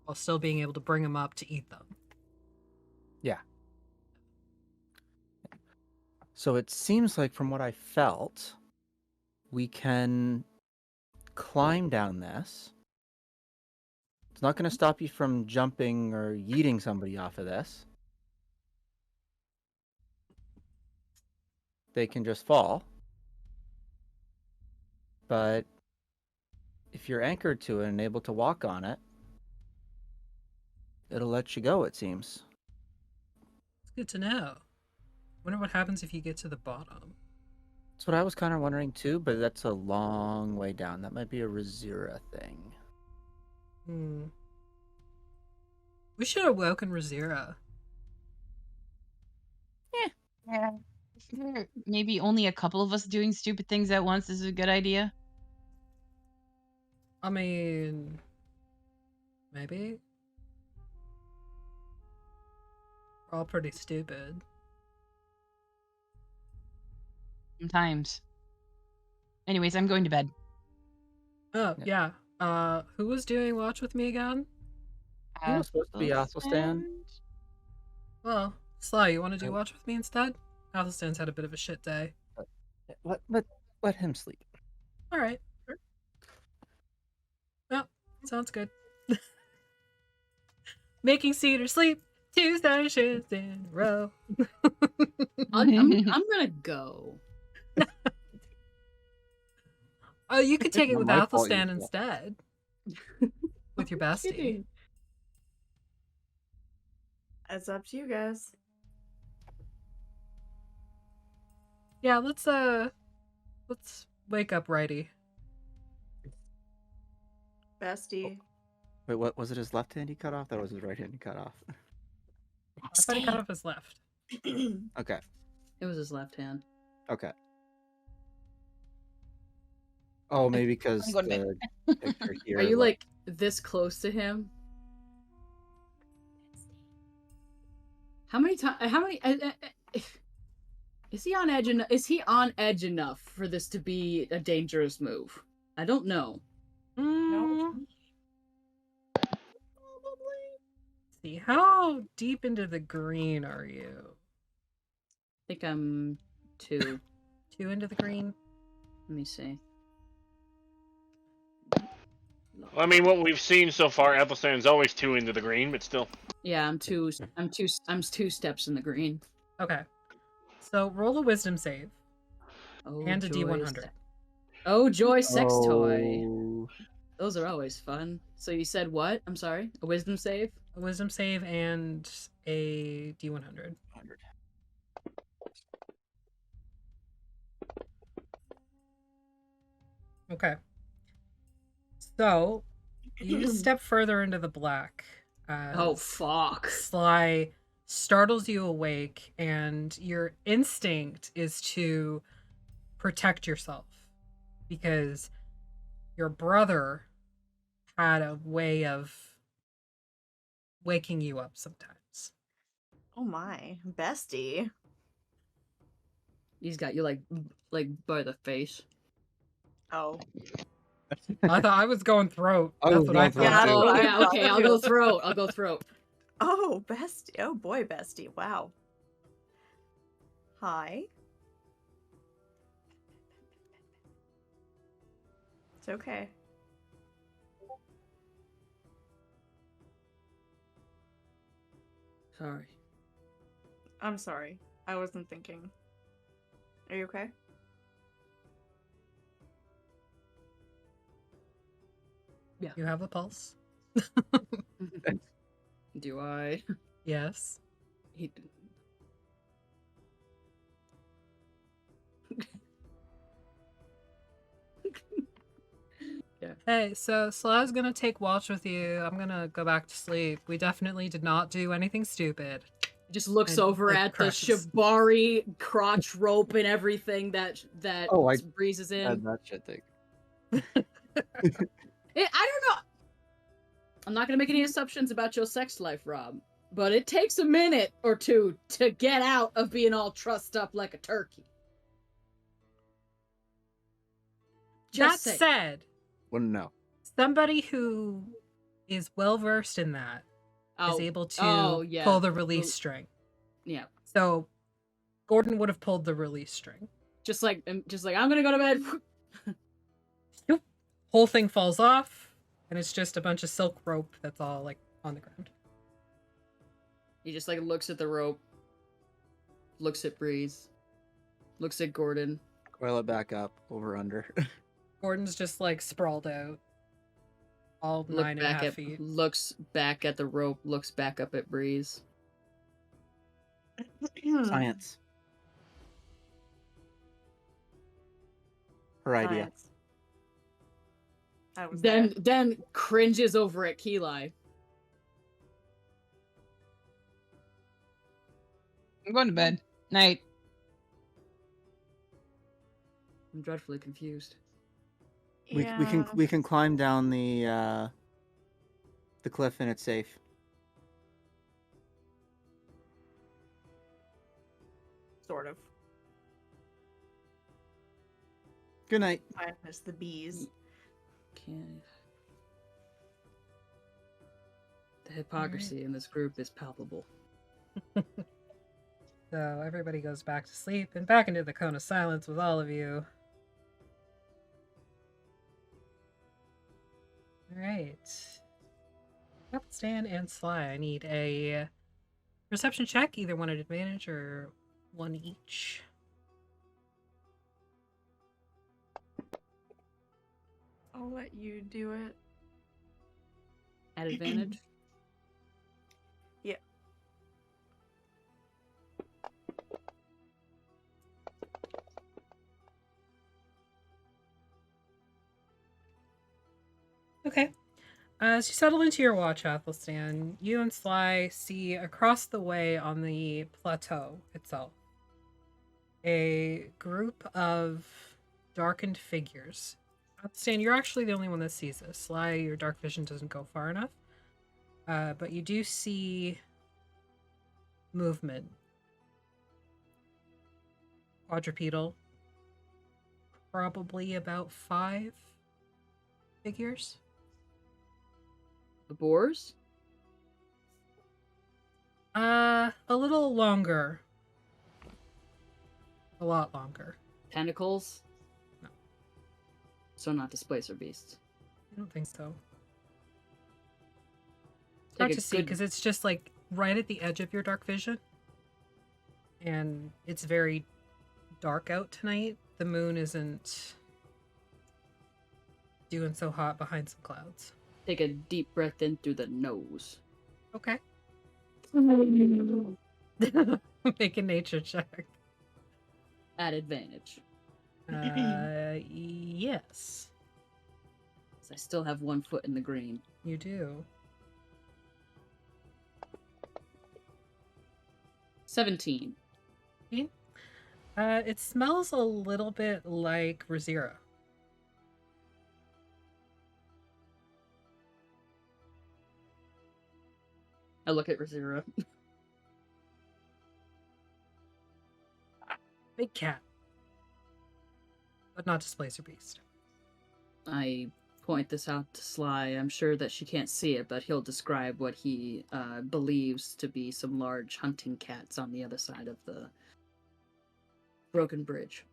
while still being able to bring them up to eat them. Yeah. So it seems like from what I felt, we can climb down this. It's not going to stop you from jumping or yeeting somebody off of this. They can just fall. But if you're anchored to it and able to walk on it, it'll let you go, it seems. It's good to know. Wonder what happens if you get to the bottom. That's what I was kind of wondering too, but that's a long way down. That might be a Razira thing. We should have woken Razira. Yeah. Maybe only a couple of us doing stupid things at once is a good idea. I mean, maybe. We're all pretty stupid. Sometimes. Anyways, I'm going to bed. Oh, Yeah. yeah. Who was doing watch with me again? It was supposed to be Athelstan. Well, Sly, you want to do Oh. watch with me instead? Athelstan's had a bit of a shit day. Let him sleep. All right. Well, sounds good. Making Cedar sleep 2 sessions in a row. I'm gonna go. Oh, you could take it Not with my fault Athelstan you- instead. With your I'm bestie. kidding. It's up to you guys. Yeah, let's wake up righty. Bestie. Wait, what was it? His left hand he cut off? That was his right hand he cut off. I thought he cut off his left. Okay. It was his left hand. Okay. Oh, maybe because I'm going to the picture here. Are you like this close to him? How many times? How many? Is he on edge? Is he on edge enough for this to be a dangerous move? I don't know. No. See, how deep into the green are you? I think I'm 2. 2 into the green? Let me see. I mean, what we've seen so far, Athelstan's always 2 into the green, but still. Yeah, I'm 2 steps in the green. Okay. So roll a wisdom save Oh, and a joy, D100. Oh, joy, sex toy. Oh, Those are always fun. So you said what? I'm sorry. A wisdom save. A wisdom save and a D100. 100. Okay. So you step further into the black. Oh fuck. Sly startles you awake, and your instinct is to protect yourself because your brother had a way of waking you up sometimes. Oh my, bestie. He's got you like by the face. Oh. I thought I was going throat. I That's was what I going throat, thought. Yeah, that's too. what I yeah, thought, okay, I'll too. go throat. I'll go throat. Oh, bestie. Oh boy, bestie. Wow. Hi. It's okay. Sorry. I'm sorry. I wasn't thinking. Are you okay? You have a pulse? Do I? Yes. He... yeah. Hey, so Slaw's gonna take watch with you. I'm gonna go back to sleep. We definitely did not do anything stupid. Just looks And, over like, at crushes. the shibari crotch rope and everything that Oh, I Breeze is in. Had that shit thing. I don't know. I'm not gonna make any assumptions about your sex life, Rob, but it takes a minute or two to get out of being all trussed up like a turkey. That Just saying. said, Wouldn't know. somebody who is well versed in that is Oh, able to oh, yeah. pull the release Well- string. yeah. So Gordon would have pulled the release string. Just like I'm gonna go to bed. Whole thing falls off, and it's just a bunch of silk rope that's all like on the ground. He just like looks at the rope, looks at Breeze, looks at Gordon. Coil it back up, over under. Gordon's just like sprawled out, all Look 9.5 back at feet. looks back at the rope, looks back up at Breeze. Science. Her idea. Science. I was there. Then cringes over at Keli. I'm going to bed. Night. I'm dreadfully confused. We can climb down the cliff and it's safe. Sort of. Good night. Minus the bees. Can't. The hypocrisy in this group is palpable. So everybody goes back to sleep and back into the cone of silence with all of you. All right. Stan and Sly, I need a perception check, either one at advantage or one each. I'll let you do it. At advantage? Yeah. Okay. As you settle into your watch, Athelstan, you and Sly see across the way on the plateau itself a group of darkened figures. Athelstan, you're actually the only one that sees this. Sly, your dark vision doesn't go far enough. But you do see movement. Quadrupedal. Probably about 5 figures. The boars? A little longer. A lot longer. Tentacles? No. So not displacer beasts. I don't think so. It's Take hard a to see good- because it's just like right at the edge of your dark vision. And it's very dark out tonight. The moon isn't doing so hot behind some clouds. Take a deep breath in through the nose. Okay. Make a nature check. At advantage. Yes, 'Cause I still have 1 foot in the green. you do. 17. It smells a little bit like Razira. I look at Razira. Big cat. but not Displacer Beast. I point this out to Sly. I'm sure that she can't see it, but he'll describe what he believes to be some large hunting cats on the other side of the broken bridge.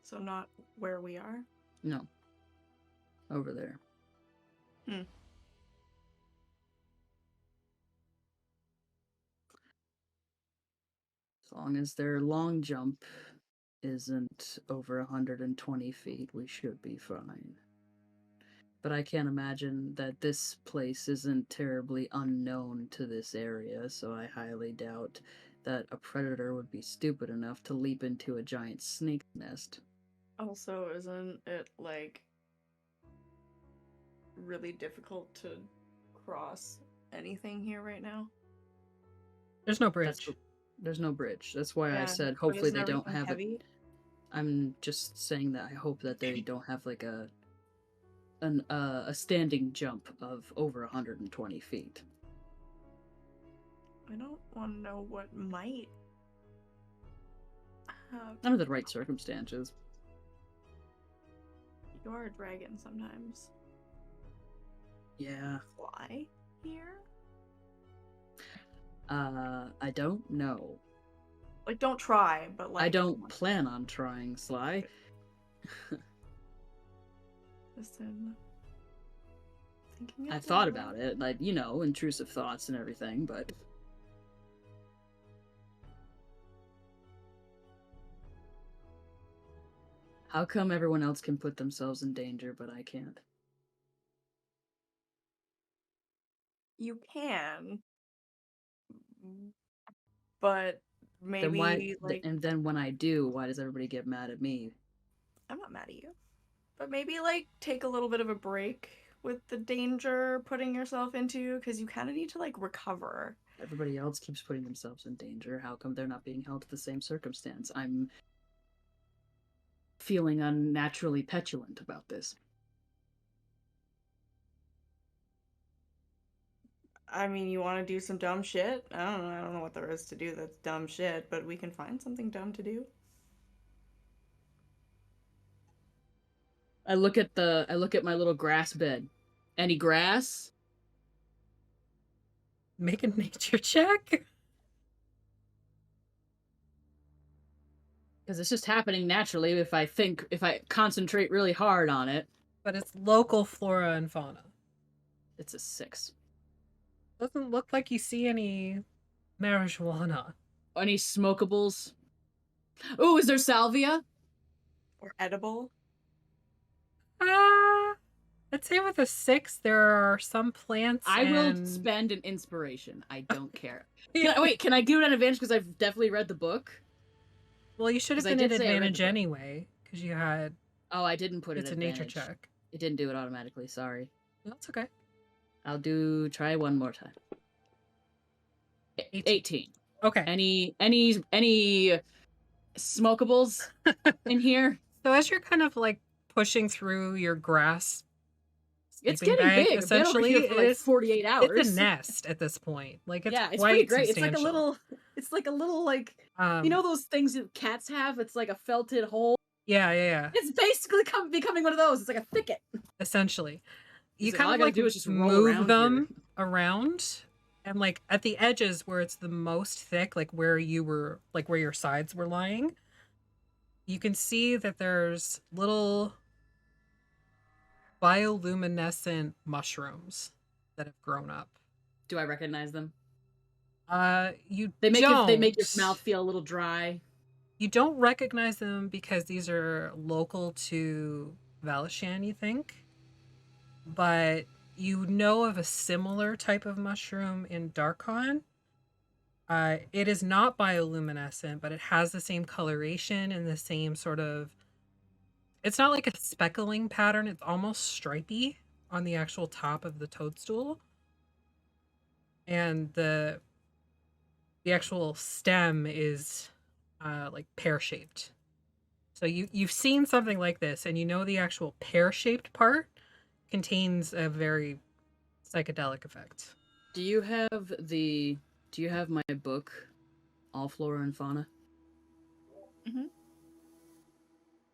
So not where we are? No. Over there. As long as their long jump isn't over 120 feet, we should be fine. But I can't imagine that this place isn't terribly unknown to this area, so I highly doubt that a predator would be stupid enough to leap into a giant snake nest. Also, isn't it, like, really difficult to cross anything here right now? There's no That's bridge. There's no bridge. That's why I Yeah, said but hopefully isn't they don't everything have heavy? it. I'm just saying that I hope that they don't have like a standing jump of over 120 feet. I don't want to know what might have. Under the right circumstances. You're a dragon sometimes. Yeah. Fly here? I don't know. Like, don't try, but like. I don't plan on trying, Sly. Listen. Thinking I out thought loud. about it, like, you know, intrusive thoughts and everything, but how come everyone else can put themselves in danger, but I can't? You can. But Then why? maybe, like. And then when I do, why does everybody get mad at me? I'm not mad at you. But maybe, like, take a little bit of a break with the danger putting yourself into, because you kind of need to, like, recover. Everybody else keeps putting themselves in danger. How come they're not being held to the same circumstance? I'm feeling unnaturally petulant about this. I mean, you want to do some dumb shit? I don't know what there is to do that's dumb shit, but we can find something dumb to do. I look at my little grass bed. Any grass? Make a nature check. Because it's just happening naturally if I concentrate really hard on it. But it's local flora and fauna. It's a 6. Doesn't look like you see any marijuana. Any smokables? Ooh, is there salvia? Or edible. I'd say with a 6, there are some plants. I will spend an inspiration. I don't care. Can I give it an advantage because I've definitely read the book? Well, you should have 'Cause I been at did say I read the advantage book. anyway, because you had. Oh, I didn't put it It's at a nature advantage. check. It didn't do it automatically. Sorry. That's okay. I'll try one more time. 18. Okay. Any smokables in here? So as you're kind of like pushing through your grass, It's sleeping getting bag, big. I've been over essentially, here for like 48 hours. it's a nest at this point. Like it's yeah, it's quite pretty great. substantial. It's like a little like You know those things that cats have? It's like a felted hole. Yeah. It's basically becoming one of those. It's like a thicket. Essentially, you So kind all I of gotta like do is just roll move around them here. around, and like at the edges where it's the most thick, like where your sides were lying, you can see that there's little bioluminescent mushrooms that have grown up. Do I recognize them? You They make don't. your mouth feel a little dry. You don't recognize them because these are local to Valishan, you think, but you know of a similar type of mushroom in Darkon. It is not bioluminescent, but it has the same coloration and the same sort of. It's not like a speckling pattern. It's almost stripy on the actual top of the toadstool, and the actual stem is like pear-shaped. So you've seen something like this, and you know the actual pear-shaped part contains a very psychedelic effect. Do you have my book, All Flora and Fauna? Mm-hmm.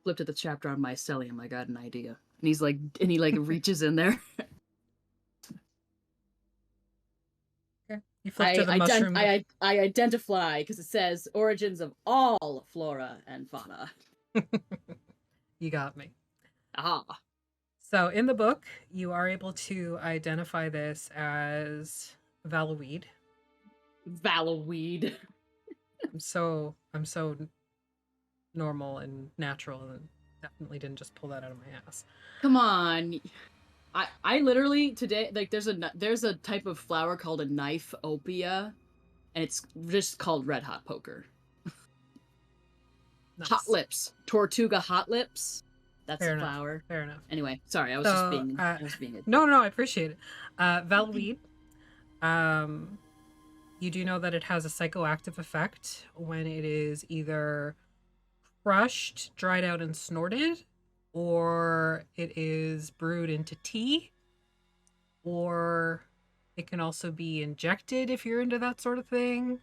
flipped to the chapter on mycelium. I got an idea. And he's like, and he like reaches in there. Okay. You flip to the mushroom. I identify because it says origins of all flora and fauna. You got me. Aha. So in the book, you are able to identify this as Valawyyyd. Valawyyyd. I'm so normal and natural, and definitely didn't just pull that out of my ass. Come on. I literally today, like, there's a type of flower called a knife opia, and it's just called red hot poker. Nice. Hot lips, Tortuga hot lips. That's Fair a enough. flower. Fair enough. Anyway, sorry, I was So, just being. I was being. No, I appreciate it. Valawyyyd. You do know that it has a psychoactive effect when it is either crushed, dried out, and snorted, or it is brewed into tea, or it can also be injected if you're into that sort of thing.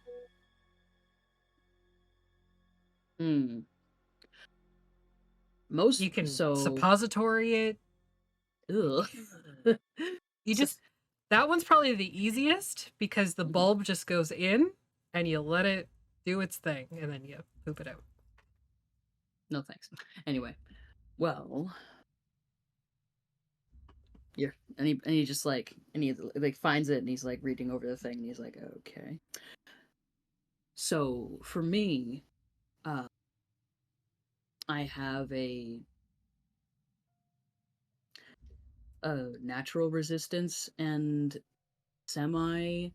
Most You can so. suppository it. Ugh. You just that one's probably the easiest because the bulb just goes in and you let it do its thing and then you poop it out. No thanks. Anyway, well, yeah, and he just like finds it and he's like reading over the thing and he's like, okay. So for me, I have a natural resistance and semi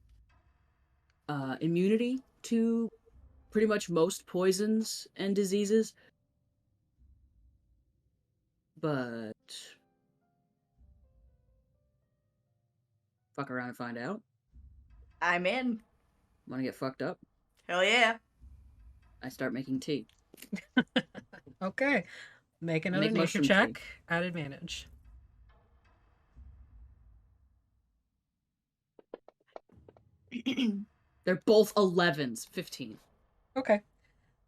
immunity to pretty much most poisons and diseases. But fuck around and find out. I'm in. Want to get fucked up? Hell yeah. I start making tea. Okay. Make another Make nature mushroom check at advantage. They're both 11s, 15. Okay.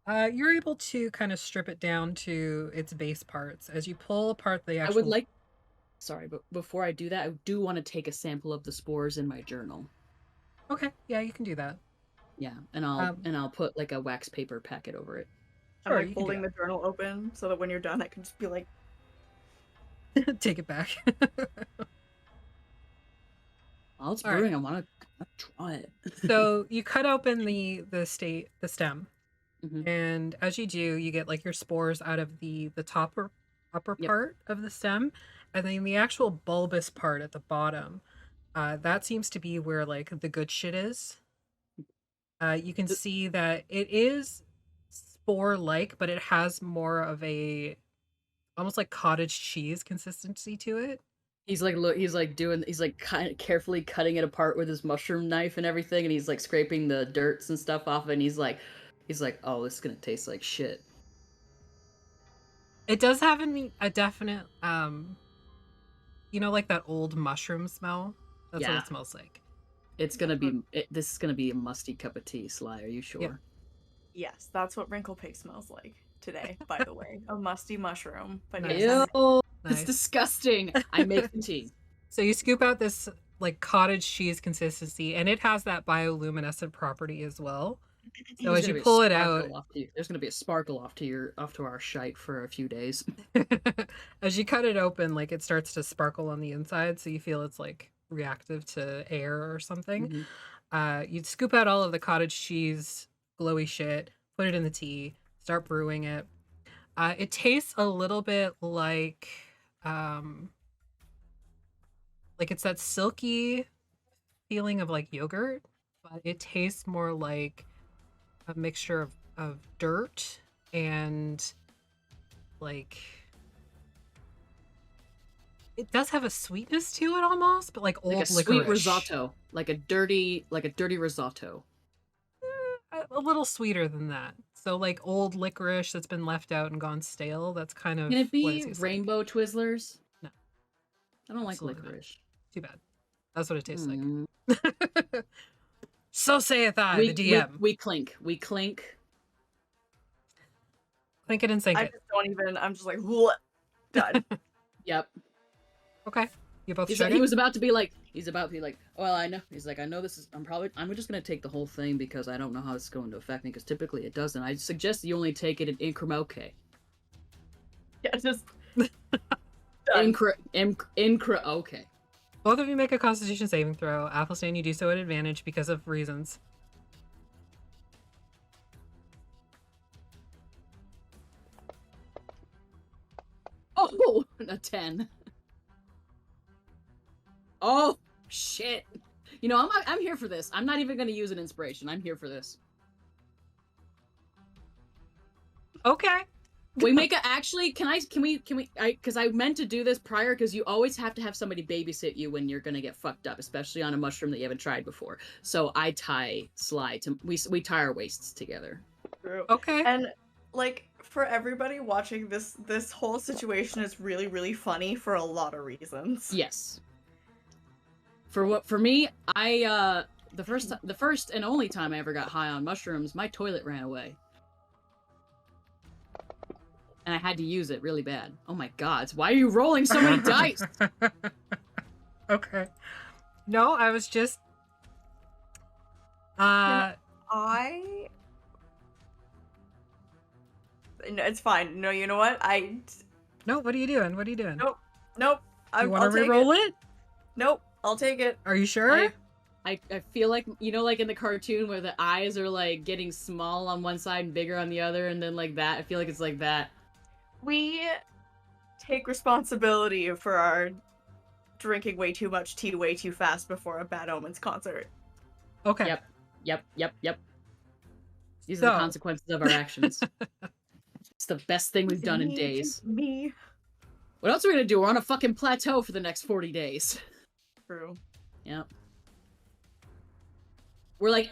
You're able to kind of strip it down to its base parts. As you pull apart the actual... I would like... Sorry, but before I do that, I do want to take a sample of the spores in my journal. Okay, yeah, you can do that. Yeah, and I'll put like a wax paper packet over it. I'm Sure, you like can do holding the journal open so that when you're done, I can just be like, take it back. While it's All right. brewing, I want to try it. So you cut open the stem, Mhm. and as you do, you get like your spores out of the upper Yep. part of the stem, and then the actual bulbous part at the bottom. That seems to be where like the good shit is. You can see that it is spore-like, but it has more of a almost like cottage cheese consistency to it. He's like kind of carefully cutting it apart with his mushroom knife and everything, and he's like scraping the dirts and stuff off it, and he's like, oh, this is gonna taste like shit. It does have a definite, like that old mushroom smell. That's what Yeah. it smells like. It's gonna be this is gonna be a musty cup of tea, Sly. Are you sure? Yeah. yes, that's what wrinkle pig smells like today, by the way. A musty mushroom. But Nice. yes, Ew, Nice. it's disgusting. I make the tea. So you scoop out this like cottage cheese consistency, and it has that bioluminescent property as well. So There's as gonna you be a pull it sparkle out, there's gonna be a sparkle off to our shite for a few days. as you cut it open, like it starts to sparkle on the inside, so you feel it's like reactive to air or something. Mhm. You'd scoop out all of the cottage cheese glowy shit, put it in the tea, start brewing it. It tastes a little bit like it's that silky feeling of like yogurt, but it tastes more like a mixture of dirt and like it does have a sweetness to it almost, but like old Like a licorice. sweet risotto, like a dirty risotto. A little sweeter than that. So like old licorice that's been left out and gone stale. That's kind of Can it what be tastes rainbow Twizzlers? No. I don't like Absolutely not. licorice. Too bad. That's what it tastes Mm. like. So saith I, the DM. We clink. We clink. Think it and sink I it. just don't even. I'm just like, what? Done. Yep. Okay. You both He shook it? was about to be like, well, I know. He's like, I know this is, I'm just going to take the whole thing because I don't know how it's going to affect me because typically it doesn't. I suggest you only take it in increment. Okay. Yeah, just done. Okay. Both of you make a Constitution saving throw. Athelstan, you do so at advantage because of reasons. Oh, a 10. Oh, shit. You know, I'm here for this. I'm not even going to use an inspiration. I'm here for this. Okay. We make a actually. Can we? Because I meant to do this prior. Because you always have to have somebody babysit you when you're gonna get fucked up, especially on a mushroom that you haven't tried before. So I tie Sly to we tie our waists together. True. Okay. And like for everybody watching this whole situation is really, really funny for a lot of reasons. Yes. For me, I the first and only time I ever got high on mushrooms, my toilet ran away. And I had to use it really bad. Oh my god, why are you rolling so many dice? Okay. No, I was just No, it's fine. No, you know what? No, what are you doing? What are you doing? Nope. You I'll want to take re-roll it. it? Nope. I'll take it. Are you sure? I feel like, you know, like in the cartoon where the eyes are like getting small on one side and bigger on the other, and then like that. I feel like it's like that. We take responsibility for our drinking way too much tea way too fast before a Bad Omens concert. Okay. Yep. These are the consequences of our actions. It's the best thing we've done in days. Me. What else are we gonna do? We're on a fucking plateau for the next 40 days. True. Yep. We're like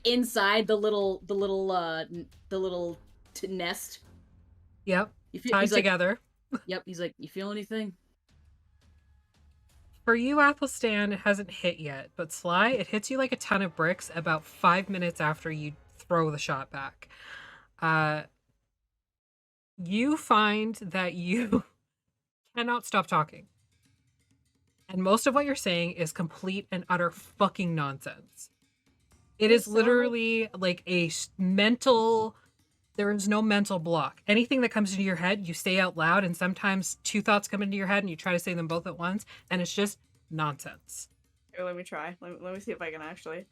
inside the little nest. Yep. he's Tied like, together. Yep. He's like, you feel anything? For you, Athelstan, it hasn't hit yet, but Sly, it hits you like a ton of bricks about 5 minutes after you throw the shot back. You find that you cannot stop talking. And most of what you're saying is complete and utter fucking nonsense. It is literally like a mental... There is no mental block. Anything that comes into your head, you say out loud, and sometimes two thoughts come into your head and you try to say them both at once, and it's just nonsense. Here, let me try. Let me see if I can actually.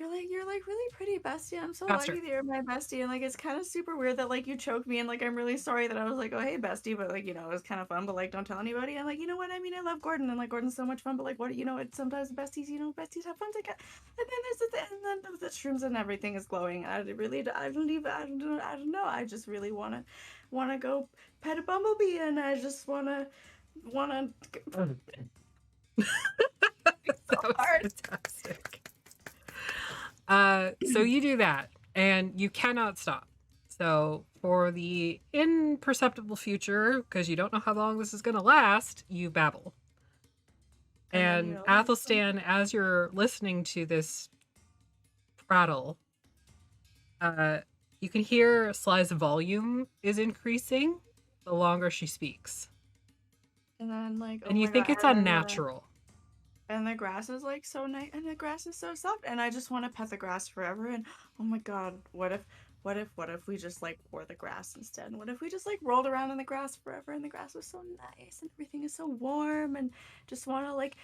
You're like really pretty, bestie. I'm so Faster. lucky that you're my bestie, and like it's kind of super weird that like you choked me, and like I'm really sorry that I was like, oh hey bestie, but like, you know, it was kind of fun, but like don't tell anybody. I'm like, you know what I mean? I love Gordon, and like Gordon's so much fun, but like what, you know, it's sometimes besties, you know, besties have fun together. And then and then the shrooms and everything is glowing. I don't know. I just really wanna go pet a bumblebee, and I just wanna. That was fantastic. So you do that, and you cannot stop. So for the imperceptible future, because you don't know how long this is going to last, you babble. And Athelstan, as you're listening to this prattle, you can hear Sly's volume is increasing the longer she speaks. And then like, and you think it's unnatural. And the grass is like so nice, and the grass is so soft, and I just want to pet the grass forever. And oh my god, what if we just like wore the grass instead? What if we just like rolled around in the grass forever, and the grass was so nice, and everything is so warm, and just want to like.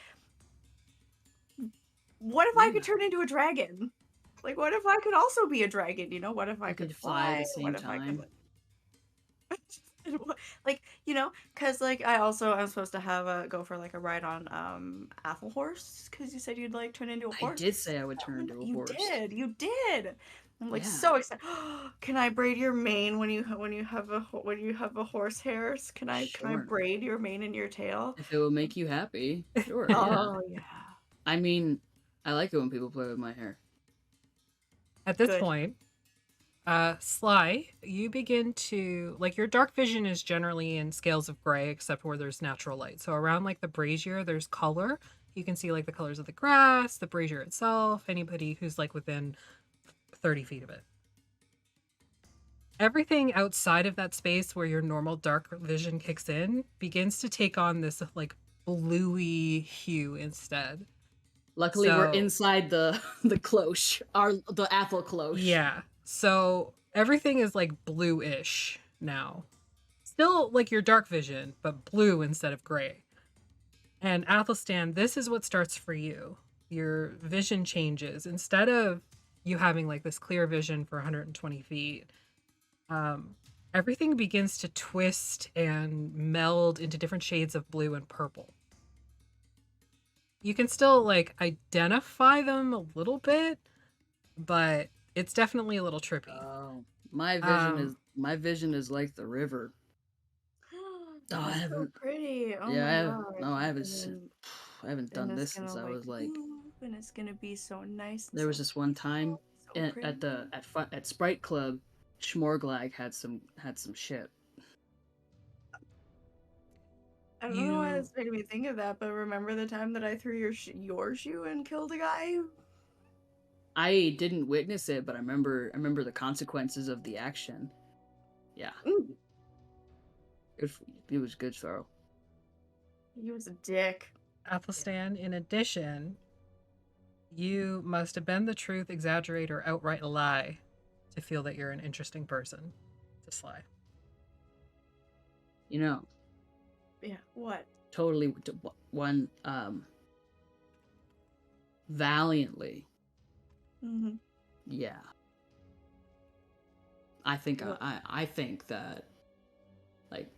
What if I could turn into a dragon? Like, what if I could also be a dragon? You know, what if I could fly at the same time? Like, you know, because like I'm supposed to have go for like a ride on Apple Horse, because you said you'd like turn into a horse. I did say I would turn into a horse. You did. I'm like so excited. Can I braid your mane when you have a horse hairs? Can I braid your mane and your tail? If it will make you happy, sure. Oh yeah. I mean, I like it when people play with my hair. At this point, Sly, you begin to, like, your dark vision is generally in scales of gray, except where there's natural light. So around, like, the brazier, there's color. You can see, like, the colors of the grass, the brazier itself, anybody who's, like, within 30 feet of it. everything outside of that space where your normal dark vision kicks in begins to take on this like bluey hue instead. Luckily, we're So- inside the cloche, the Athel cloche. Yeah. So everything is like bluish now. Still like your dark vision, but blue instead of gray. And Athelstan, this is what starts for you. Your vision changes. Instead of you having like this clear vision for 120 feet, everything begins to twist and meld into different shades of blue and purple. You can still like identify them a little bit, but it's definitely a little trippy. Oh, my vision is like the river. That's I so haven't- pretty. Oh yeah, I my haven't. god. No, I haven't. And then- I haven't done and this it's since gonna, I was like. move, and it's gonna be so nice. and There was so this one time so at Sprite Club, Schmorglag had some shit. I don't know why You- it's making me think of that, but remember the time that I threw your shoe and killed a guy? I didn't witness it, but I remember the consequences of the action. Yeah, Mm, it was good throw. he was a dick. Athelstan, in addition, you must bend the truth, exaggerate, or outright lie to feel that you're an interesting person to Sly. You know, Yeah, what? totally one valiantly. Mm-hmm. Yeah. I think Well- I think that like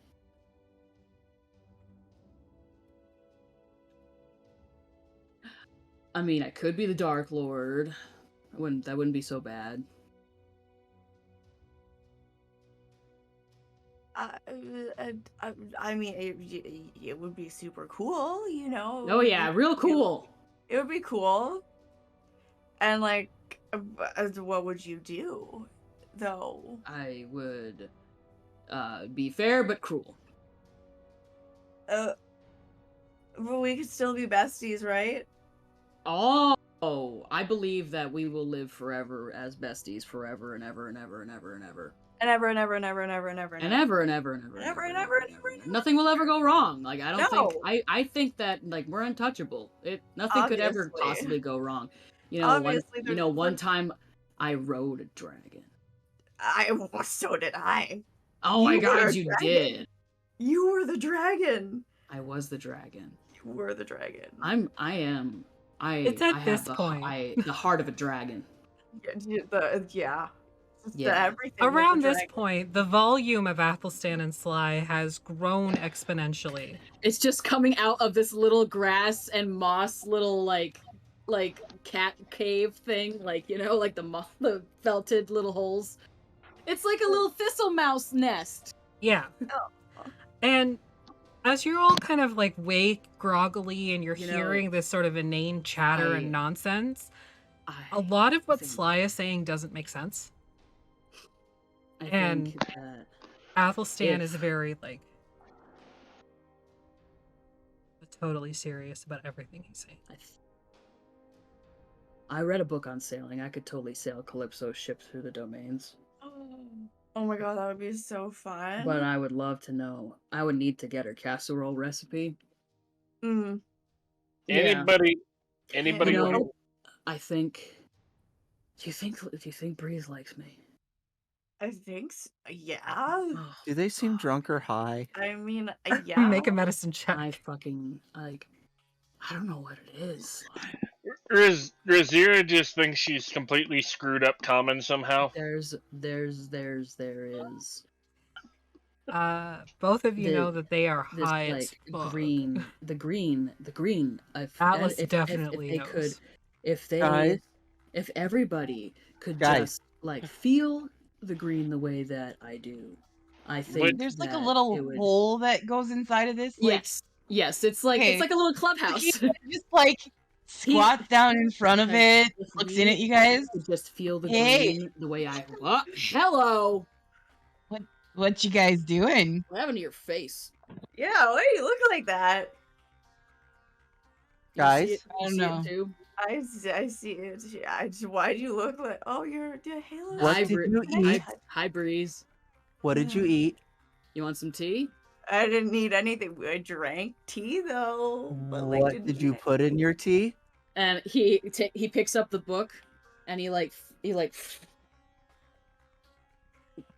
I mean, I could be the Dark Lord. That wouldn't be so bad. I mean, it would be super cool, you know? Oh yeah, real cool. It would be cool. And, like, what would you do, though? I would be fair but cruel. But we could still be besties, right? Oh, I believe that we will live forever as besties forever and ever and ever and ever and ever. And ever and ever and ever and ever and ever And ever and ever and ever. And ever and ever and ever and ever. Nothing will ever go wrong. Like I don't No. think I think that like we're untouchable. Nothing could ever Obviously. possibly go wrong. You know, Obviously, one time I rode a dragon. So did I. Oh my You were god, a you dragon. did. You were the dragon. I was the dragon. You were the dragon. It's at I have this the, point. the heart of a dragon. Yeah. Yeah. Everything with Around the this dragon. point, the volume of Athelstan and Sly has grown exponentially. It's just coming out of this little grass and moss little like cat cave thing, like you know, like the felted little holes. It's like a little thistle mouse nest. Yeah. Oh. And as you're all kind of like wake groggily and you're You know, hearing this sort of inane chatter I- and nonsense, a I lot of what think- Sly is saying doesn't make sense. I and- think that Athelstan If- is very like totally serious about everything he's saying. I read a book on sailing. I could totally sail Calypso's ship through the domains. Oh my god, that would be so fun. But I would love to know. I would need to get her casserole recipe. Mm. Yeah. Anybody You want know, I think. Do you think Breeze likes me? I think yeah. Oh, Do they seem fuck. drunk or high? I mean, yeah. Make a medicine check. I fucking like. I don't know what it is. Razira just thinks she's completely screwed up common somehow. There is. Both of you The- know that they are This high as like fuck. green. Atlas If definitely they knows. could, Guys? if everybody could Guys. just like feel the green the way that I do, I think There's like a that little it would- hole that goes inside of this. Like, Yes, it's like Okay. it's like a little clubhouse. he just like squats down in front of it, If looks we in at you guys. could just feel the Hey. green the way I. Hello. What you guys doing? What happened to your face? Yeah, why do you look like that? You Guys? see it, I you don't see it know. too? I see it. Why do you look like? Oh, your halo. What Hi, did Bri- you Can I eat? touch- Hi, Breeze. What did you eat? You want some tea? I didn't need anything. I drank tea though, but like What didn't did eat you it. put in your tea? And he picks up the book, and he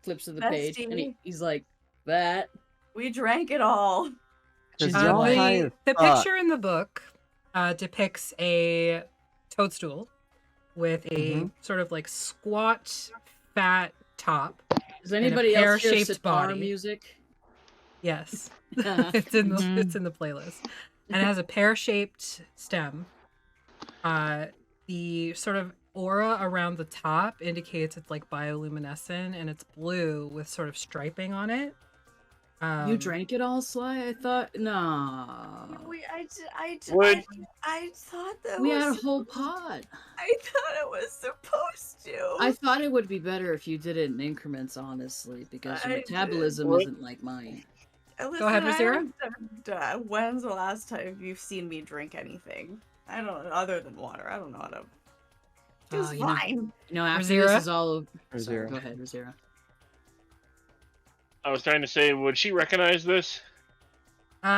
flips to the page, and Bestie. he's like, that. We drank it all. Because Just you're like- high as The fuck. picture in the book depicts a toadstool with a Mhm. sort of like squat, fat top. Does anybody else hear pear-shaped sitar body. music? Yes, Uh-huh. it's in the Mhm. it's in the playlist, and it has a pear-shaped stem. The sort of aura around the top indicates it's like bioluminescent, and it's blue with sort of striping on it. You drank it all, Sly? I thought, nah. Would- I thought that We was had a whole pot. I thought it was supposed to. I thought it would be better if you did it in increments, honestly, because your I metabolism What? isn't like mine. Listen, ahead, I Razira. don't- when's the last time you've seen me drink anything? I don't, other than water. I don't know how to. It's you know- fine. You know, after this Razira? is all... Razira. Sorry, go ahead, Razira. I was trying to say, would she recognize this? You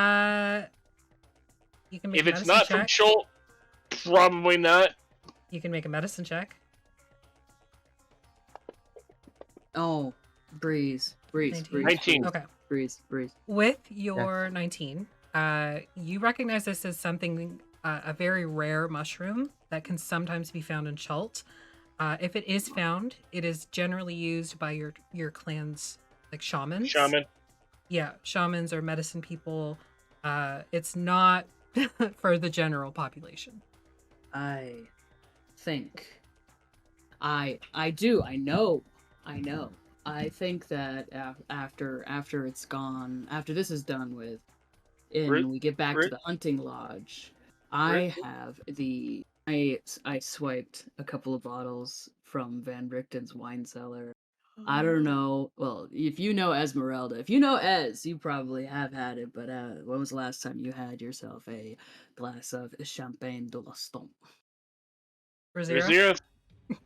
can make If a it's medicine not from check. Cholt, probably not. You can make a medicine check. Oh, Breeze. Breeze. 19. Breeze. 19. Okay. Breeze. Breeze. With your 19, you recognize this as something, a very rare mushroom that can sometimes be found in Chult. If it is found, it is generally used by your clan's like shamans. Shaman. Yeah, shamans or medicine people. It's not for the general population. I think. I do. I know. I think that after it's gone, after this is done with, and Brit- we get back to Brit- the hunting lodge, I swiped a couple of bottles from Van Richten's wine cellar. I don't know. Well, if you know Esmeralda, if you know Ez, you probably have had it. But when was the last time you had yourself a glass of Champagne de l'Aston? Razira?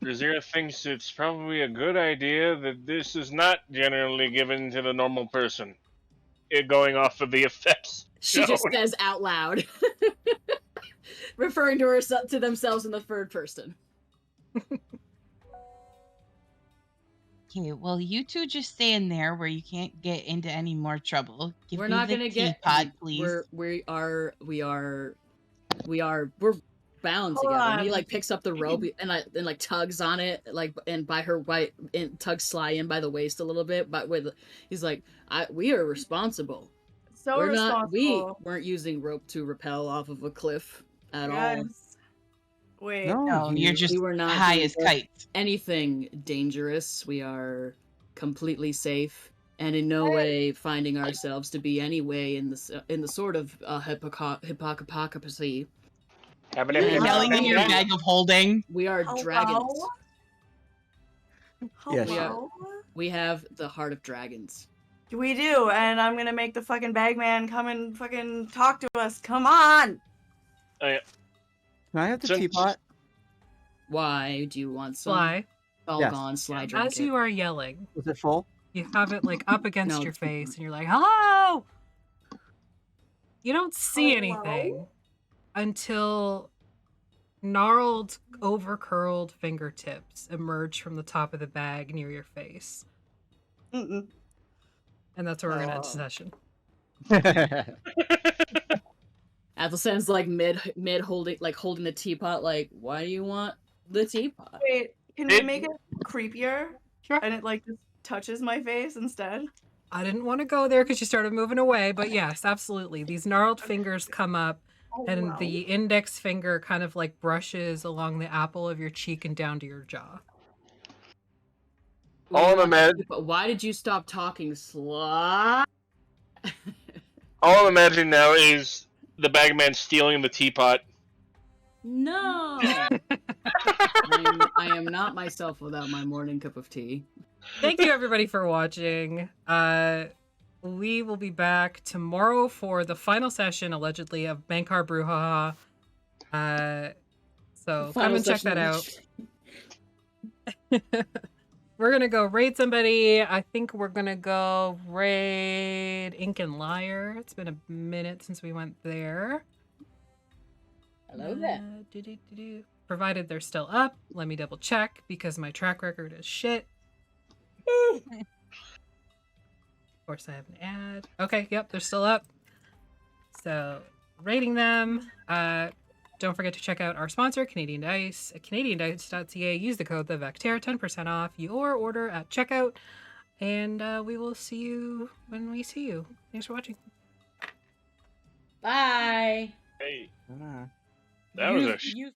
Razira thinks it's probably a good idea that this is not generally given to the normal person. It going off of the effects. She just shown. says out loud, referring to herself to themselves in the third person. Okay, well, you two just stay in there where you can't get into any more trouble. Give We're me not the gonna get. teapot, please. We're bound Hold together. And he on. like picks up the rope and like tugs on it, and by her white and tugs Sly in by the waist a little bit. But he's like, we are responsible. So We're not. We responsible. weren't using rope to rappel off of a cliff at all. Guys. Wait. No, you're just we were not high doing as kites. anything dangerous. We are completely safe, and in no way finding ourselves to be any way in the sort of hypocrisy. Having You're it- Yelling in your bag of holding. We are dragons. Yes. Hello? We have the heart of dragons. We do, and I'm gonna make the fucking bagman come and fucking talk to us. Come on! Can I have the Since- teapot? Why do you want some? Sly, All Yes. gone, Sly drink as it. you are yelling, Was it full? you have it like up against No, your it's face, not. and you're like, "Hello!" You don't see Hello? anything until gnarled, over-curled fingertips emerge from the top of the bag near your face. Mm-mm. And that's where we're gonna end Oh. session. Athelstan's like mid holding the teapot. Like, why do you want the teapot? Wait, can we It- make it creepier? Sure. And it like just touches my face instead? I didn't want to go there because you started moving away, but yes, absolutely. These gnarled fingers come up, Oh, and wow. the index finger kind of like brushes along the apple of your cheek and down to your jaw. All I'm But why did you stop talking, Sly? All I'm imagining now is the bagman stealing the teapot. No. I am not myself without my morning cup of tea. Thank you everybody for watching. We will be back tomorrow for the final session, allegedly, of Bankar Brouhaha. So come Final and check session that of out. the- We're gonna go raid somebody. I think we're gonna go raid Ink and Liar. It's been a minute since we went there. Hello there. Provided they're still up. Let me double check because my track record is shit. Of course, I have an ad. Okay, yep, they're still up. So, rating them. Don't forget to check out our sponsor, Canadian Dice, at canadiandice.ca. Use the code TheVectaire, 10% off your order at checkout. And we will see you when we see you. Thanks for watching. Bye. Hey, Ah. that was a Use